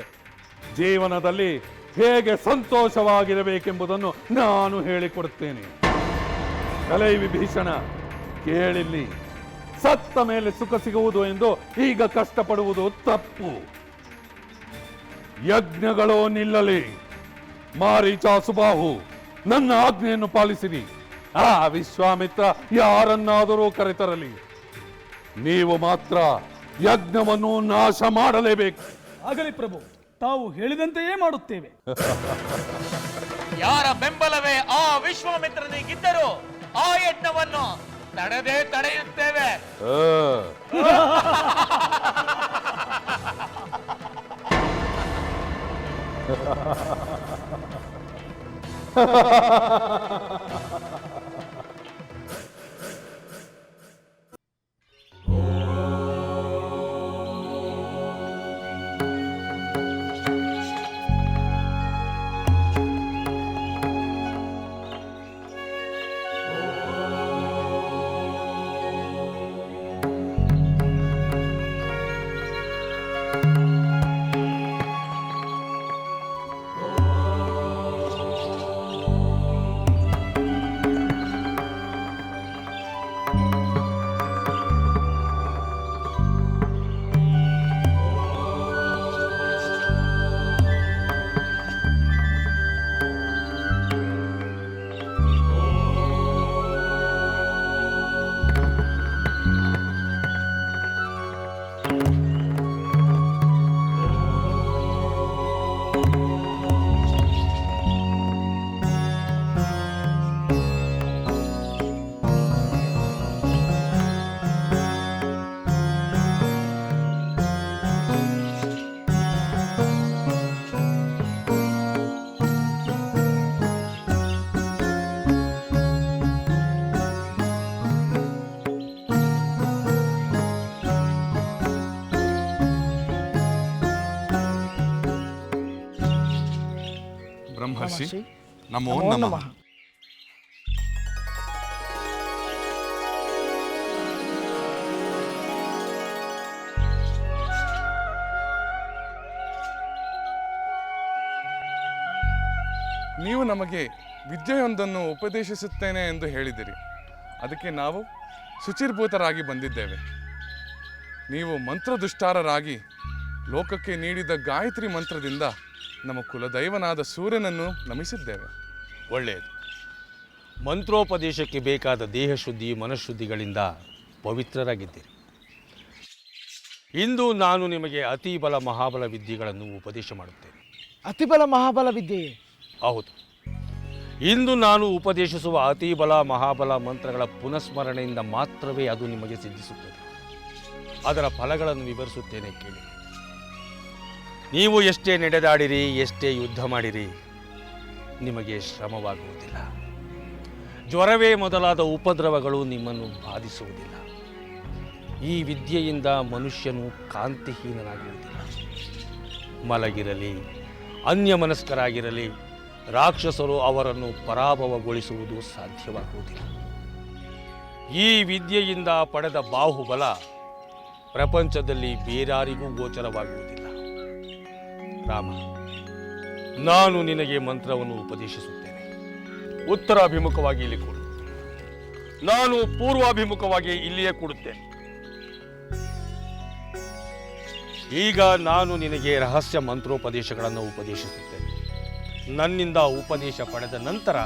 ಜೀವನದಲ್ಲಿ ಹೇಗೆ ಸಂತೋಷವಾಗಿರಬೇಕೆಂಬುದನ್ನು ನಾನು ಹೇಳಿಕೊಡುತ್ತೇನೆ. ಕಲೈ ವಿಭೀಷಣ, ಕೇಳಿಲ್ಲಿ. ಸತ್ತ ಮೇಲೆ ಸುಖ ಸಿಗುವುದು ಎಂದು ಈಗ ಕಷ್ಟಪಡುವುದು ತಪ್ಪು. ಯಜ್ಞಗಳು ನಿಲ್ಲಲಿ. ಮಾರೀಚ, ಸುಬಾಹು, ನನ್ನ ಆಜ್ಞೆಯನ್ನು ಪಾಲಿಸಿರಿ. ಆ ವಿಶ್ವಾಮಿತ್ರ ಯಾರನ್ನಾದರೂ ಕರೆತರಲಿ, ನೀವು ಮಾತ್ರ ಯಜ್ಞವನ್ನು ನಾಶ ಮಾಡಲೇಬೇಕು. ಆಗಲಿ ಪ್ರಭು, ತಾವು ಹೇಳಿದಂತೆಯೇ ಮಾಡುತ್ತೇವೆ. ಯಾರ ಬೆಂಬಲವೇ ಆ ವಿಶ್ವಾಮಿತ್ರನಿಗಿದ್ದರೂ ಆ ಯಜ್ಞವನ್ನು ತಡೆದೇ ತಡೆಯುತ್ತೇವೆ. ಬ್ರಹ್ಮರ್ಷಿ, ನಮೋ ನಮೋ ನಮಃ. ನಮಃ. ನೀವು ನಮಗೆ ವಿದ್ಯೆಯೊಂದನ್ನು ಉಪದೇಶಿಸುತ್ತೇನೆ ಎಂದು ಹೇಳಿದಿರಿ. ಅದಕ್ಕೆ ನಾವು ಶುಚಿರ್ಭೂತರಾಗಿ ಬಂದಿದ್ದೇವೆ. ನೀವು ಮಂತ್ರದುಷ್ಟಾರರಾಗಿ ಲೋಕಕ್ಕೆ ನೀಡಿದ ಗಾಯತ್ರಿ ಮಂತ್ರದಿಂದ ನಮ್ಮ ಕುಲದೈವನಾದ ಸೂರ್ಯನನ್ನು ನಮಿಸಿದ್ದೇವೆ. ಒಳ್ಳೆಯದು. ಮಂತ್ರೋಪದೇಶಕ್ಕೆ ಬೇಕಾದ ದೇಹಶುದ್ಧಿ ಮನಃಶುದ್ಧಿಗಳಿಂದ ಪವಿತ್ರರಾಗಿದ್ದೀರಿ. ಇಂದು ನಾನು ನಿಮಗೆ ಅತಿಬಲ ಮಹಾಬಲ ವಿದ್ಯೆಗಳನ್ನು ಉಪದೇಶ ಮಾಡುತ್ತೇನೆ. ಅತಿಬಲ ಮಹಾಬಲ ವಿದ್ಯೆಯೇ? ಹೌದು. ಇಂದು ನಾನು ಉಪದೇಶಿಸುವ ಅತಿಬಲ ಮಹಾಬಲ ಮಂತ್ರಗಳ ಪುನಸ್ಮರಣೆಯಿಂದ ಮಾತ್ರವೇ ಅದು ನಿಮಗೆ ಸಿದ್ಧಿಸುತ್ತದೆ. ಅದರ ಫಲಗಳನ್ನು ವಿವರಿಸುತ್ತೇನೆ, ಕೇಳಿ. ನೀವು ಎಷ್ಟೇ ನಡೆದಾಡಿರಿ, ಎಷ್ಟೇ ಯುದ್ಧ ಮಾಡಿರಿ, ನಿಮಗೆ ಶ್ರಮವಾಗುವುದಿಲ್ಲ. ಜ್ವರವೇ ಮೊದಲಾದ ಉಪದ್ರವಗಳು ನಿಮ್ಮನ್ನು ಬಾಧಿಸುವುದಿಲ್ಲ. ಈ ವಿದ್ಯೆಯಿಂದ ಮನುಷ್ಯನು ಕಾಂತಿಹೀನನಾಗುವುದಿಲ್ಲ. ಮಲಗಿರಲಿ, ಅನ್ಯಮನಸ್ಕರಾಗಿರಲಿ, ರಾಕ್ಷಸರು ಅವರನ್ನು ಪರಾಭವಗೊಳಿಸುವುದು ಸಾಧ್ಯವಾಗುವುದಿಲ್ಲ. ಈ ವಿದ್ಯೆಯಿಂದ ಪಡೆದ ಬಾಹುಬಲ ಪ್ರಪಂಚದಲ್ಲಿ ಬೇರಾರಿಗೂ ಗೋಚರವಾಗುವುದಿಲ್ಲ. ರಾಮ, ನಾನು ನಿನಗೆ ಮಂತ್ರವನ್ನು ಉಪದೇಶಿಸುತ್ತೇನೆ. ಉತ್ತರಾಭಿಮುಖವಾಗಿ ಇಲ್ಲಿ ಕೂಡು. ನಾನು ಪೂರ್ವಾಭಿಮುಖವಾಗಿ ಇಲ್ಲಿಯೇ ಕೂಡುತ್ತೇನೆ. ಈಗ ನಾನು ನಿನಗೆ ರಹಸ್ಯ ಮಂತ್ರೋಪದೇಶಗಳನ್ನು ಉಪದೇಶಿಸುತ್ತೇನೆ. ನನ್ನಿಂದ ಉಪದೇಶ ಪಡೆದ ನಂತರ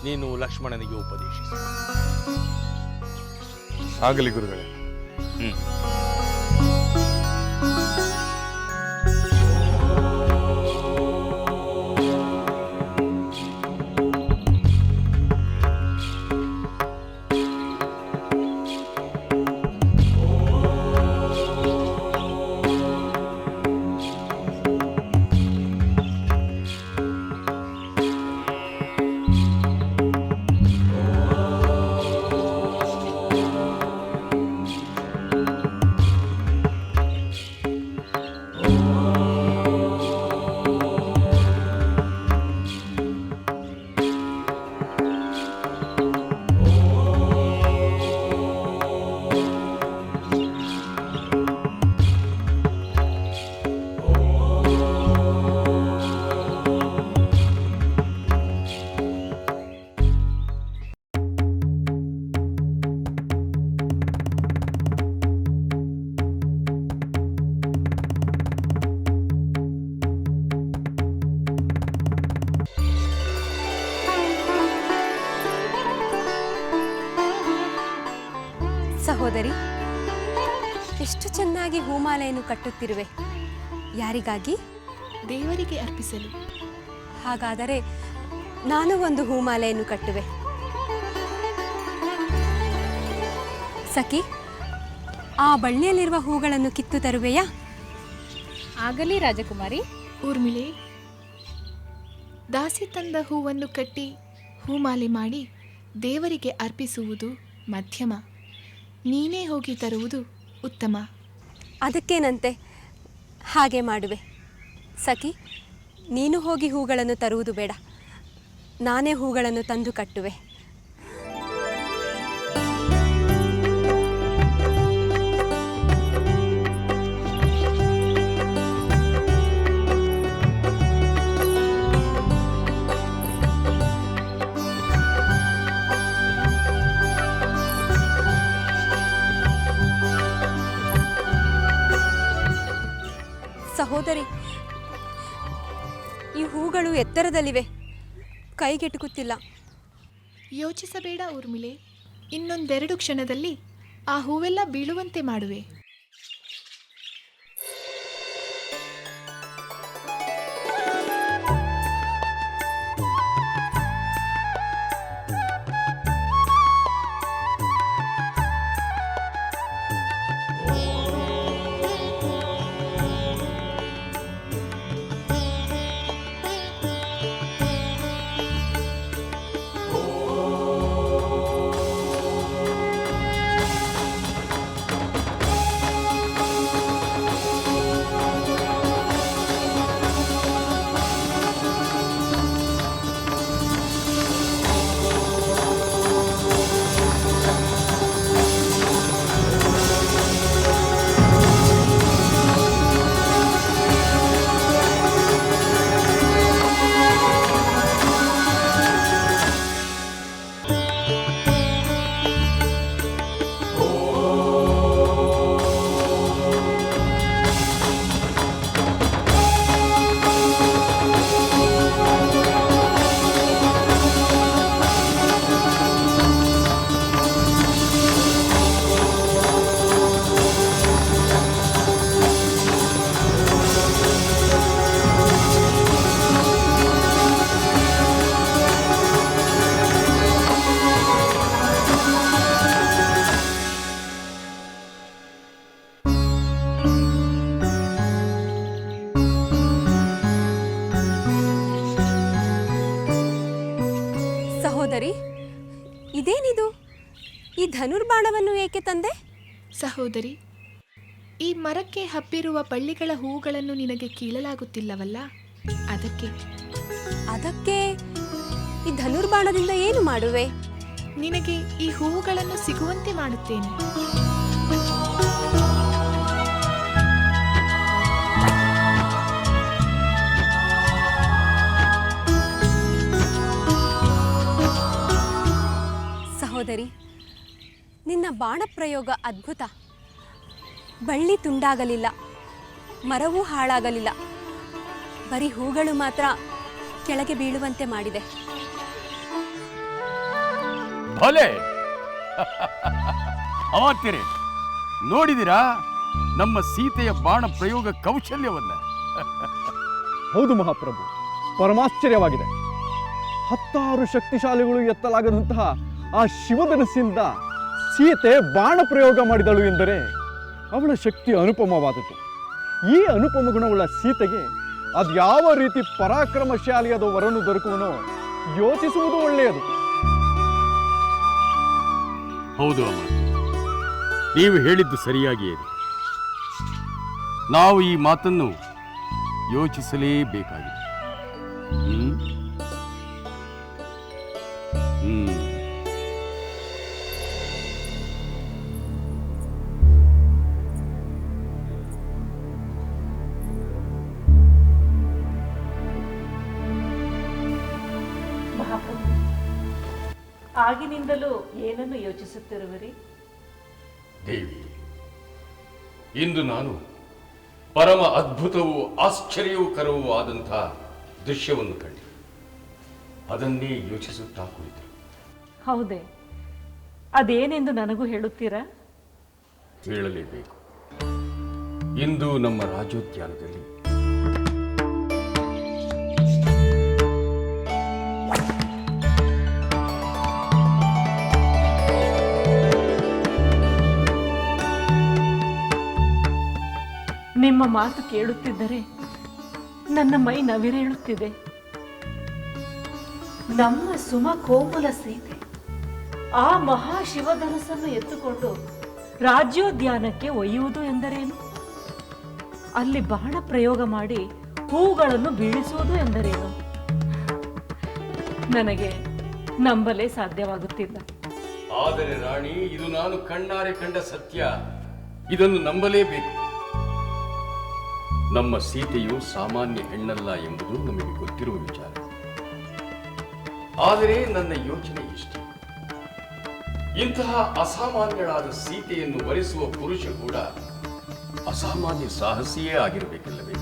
ನೀನು ಲಕ್ಷ್ಮಣನಿಗೆ ಉಪದೇಶಿಸು. ಆಗಲಿ ಗುರುಗಳೇ. ಸಹೋದರಿ, ಎಷ್ಟು ಚೆನ್ನಾಗಿ ಹೂಮಾಲೆಯನ್ನು ಕಟ್ಟುತ್ತಿರುವೆ. ಯಾರಿಗಾಗಿ? ದೇವರಿಗೆ ಅರ್ಪಿಸಲು. ಹಾಗಾದರೆ ನಾನು ಒಂದು ಹೂಮಾಲೆಯನ್ನು ಕಟ್ಟುವೆ. ಸಖಿ, ಆ ಬಳ್ಳಿಯಲ್ಲಿರುವ ಹೂಗಳನ್ನು ಕಿತ್ತು ತರುವೆಯಾ? ಆಗಲಿ ರಾಜಕುಮಾರಿ. ಊರ್ಮಿಳೆ, ದಾಸಿ ತಂದ ಹೂವನ್ನು ಕಟ್ಟಿ ಹೂಮಾಲೆ ಮಾಡಿ ದೇವರಿಗೆ ಅರ್ಪಿಸುವುದು ಮಧ್ಯಮ. ನೀನೇ ಹೋಗಿ ತರುವುದು ಉತ್ತಮ. ಅದಕ್ಕೇನಂತೆ, ಹಾಗೆ ಮಾಡುವೆ. ಸಖಿ, ನೀನು ಹೋಗಿ ಹೂಗಳನ್ನು ತರುವುದು ಬೇಡ, ನಾನೇ ಹೂಗಳನ್ನು ತಂದು ಕಟ್ಟುವೆ. ಸಹೋದರಿ, ಈ ಹೂಗಳು ಎತ್ತರದಲ್ಲಿವೆ, ಕೈಗೆಟುಕುತ್ತಿಲ್ಲ. ಯೋಚಿಸಬೇಡ ಊರ್ಮಿಳೆ, ಇನ್ನೊಂದೆರಡು ಕ್ಷಣದಲ್ಲಿ ಆ ಹೂವೆಲ್ಲ ಬೀಳುವಂತೆ ಮಾಡುವೆ. ಸಹೋದರಿ, ಇದೇನಿದು? ಈ ಧನುರ್ಬಾಣವನ್ನು ಏಕೆ ತಂದೆ? ಸಹೋದರಿ, ಈ ಮರಕ್ಕೆ ಹಬ್ಬಿರುವ ಬಳ್ಳಿಗಳ ಹೂಗಳನ್ನು ನಿನಗೆ ಕೀಳಲಾಗುತ್ತಿಲ್ಲವಲ್ಲ, ಅದಕ್ಕೆ ಈ ಧನುರ್ಬಾಣದಿಂದ ಏನು ಮಾಡುವೆ? ನಿನಗೆ ಈ ಹೂವುಗಳನ್ನು ಸಿಗುವಂತೆ ಮಾಡುತ್ತೇನೆ. ಸಹೋದರಿ, ನಿನ್ನ ಬಾಣ ಪ್ರಯೋಗ ಅದ್ಭುತ. ಬಳ್ಳಿ ತುಂಡಾಗಲಿಲ್ಲ, ಮರವೂ ಹಾಳಾಗಲಿಲ್ಲ. ಬರೀ ಹೂಗಳು ಮಾತ್ರ ಕೆಳಗೆ ಬೀಳುವಂತೆ ಮಾಡಿದೆ. ಭಲೆ ಅಮಾತ್ಯರೇ, ನೋಡಿದಿರಾ ನಮ್ಮ ಸೀತೆಯ ಬಾಣ ಪ್ರಯೋಗ ಕೌಶಲ್ಯವನ್ನ? ಹೌದು ಮಹಾಪ್ರಭು, ಪರಮಾಶ್ಚರ್ಯವಾಗಿದೆ. 10 ಶಕ್ತಿಶಾಲಿಗಳು ಎತ್ತಲಾಗದಂತಹ ಆ ಶಿವಧನಸ್ಸಿಂದ ಸೀತೆ ಬಾಣ ಪ್ರಯೋಗ ಮಾಡಿದಳು ಎಂದರೆ ಅವಳ ಶಕ್ತಿ ಅನುಪಮವಾದದ್ದು. ಈ ಅನುಪಮ ಗುಣವುಳ್ಳ ಸೀತೆಗೆ ಅದ್ಯಾವ ರೀತಿ ಪರಾಕ್ರಮಶಾಲಿಯಾದ ವರನು ದೊರಕುವನೋ ಯೋಚಿಸುವುದು ಒಳ್ಳೆಯದು. ಹೌದು ಅಮ್ಮ, ನೀವು ಹೇಳಿದ್ದು ಸರಿಯಾಗಿಯೇ ಇದೆ. ನಾವು ಈ ಮಾತನ್ನು ಯೋಚಿಸಲೇಬೇಕಾಗಿದೆ. ಮಹಾಪ್ರಭು, ಆಗಿನಿಂದಲೂ ಏನನ್ನು ಯೋಚಿಸುತ್ತಿರುವಿರಿ? ದೇವಿ, ಇಂದು ನಾನು ಪರಮ ಅದ್ಭುತವೂ ಆಶ್ಚರ್ಯವೂ ಆದಂಥ ದೃಶ್ಯವನ್ನು ಕಂಡೆ. ಅದನ್ನೇ ಯೋಚಿಸುತ್ತಾ ಕುಳಿತು. ಹೌದೇ? ಅದೇನೆಂದು ನನಗೂ ಹೇಳುತ್ತೀರಾ? ಹೇಳಲೇಬೇಕು. ಇಂದು ನಮ್ಮ ರಾಜೋದ್ಯಾನದಲ್ಲಿ ನಿಮ್ಮ ಮಾತು ಕೇಳುತ್ತಿದ್ದರೆ ನನ್ನ ಮೈ ನವಿರೇಳುತ್ತಿದೆ. ನಮ್ಮ ಸುಮ ಕೋಮಲ ಸೀತೆ ಆ ಮಹಾಶಿವಧನಸ್ಸನ್ನು ಎತ್ತುಕೊಂಡು ರಾಜ್ಯೋದ್ಯಾನಕ್ಕೆ ಒಯ್ಯುವುದು ಎಂದರೇನು? ಅಲ್ಲಿ ಬಾಣ ಪ್ರಯೋಗ ಮಾಡಿ ಹೂಗಳನ್ನು ಬೀಳಿಸುವುದು ಎಂದರೇನು? ನನಗೆ ನಂಬಲೇ ಸಾಧ್ಯವಾಗುತ್ತಿಲ್ಲ. ಆದರೆ ರಾಣಿ, ಇದು ನಾನು ಕಣ್ಣಾರೆ ಕಂಡ ಸತ್ಯ. ಇದನ್ನು ನಂಬಲೇಬೇಕು. ನಮ್ಮ ಸೀತೆಯು ಸಾಮಾನ್ಯ ಹೆಣ್ಣಲ್ಲ ಎಂಬುದು ನಮಗೆ ಗೊತ್ತಿರುವ ವಿಚಾರ. ಆದರೆ ನನ್ನ ಯೋಚನೆ ಇಷ್ಟೇ, ಇಂತಹ ಅಸಾಮಾನ್ಯಳಾದ ಸೀತೆಯನ್ನು ವರಿಸುವ ಪುರುಷ ಕೂಡ ಅಸಾಮಾನ್ಯ ಸಾಹಸಿಯೇ ಆಗಿರಬೇಕಲ್ಲವೇ?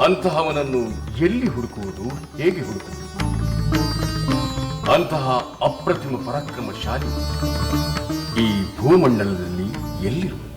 ಅಂತಹವನನ್ನು ಎಲ್ಲಿ ಹುಡುಕುವುದು, ಹೇಗೆ ಹುಡುಕುವುದು? ಅಂತಹ ಅಪ್ರತಿಮ ಪರಾಕ್ರಮಶಾಲಿ ಈ ಭೂಮಂಡಲದಲ್ಲಿ ಎಲ್ಲಿರುವುದು?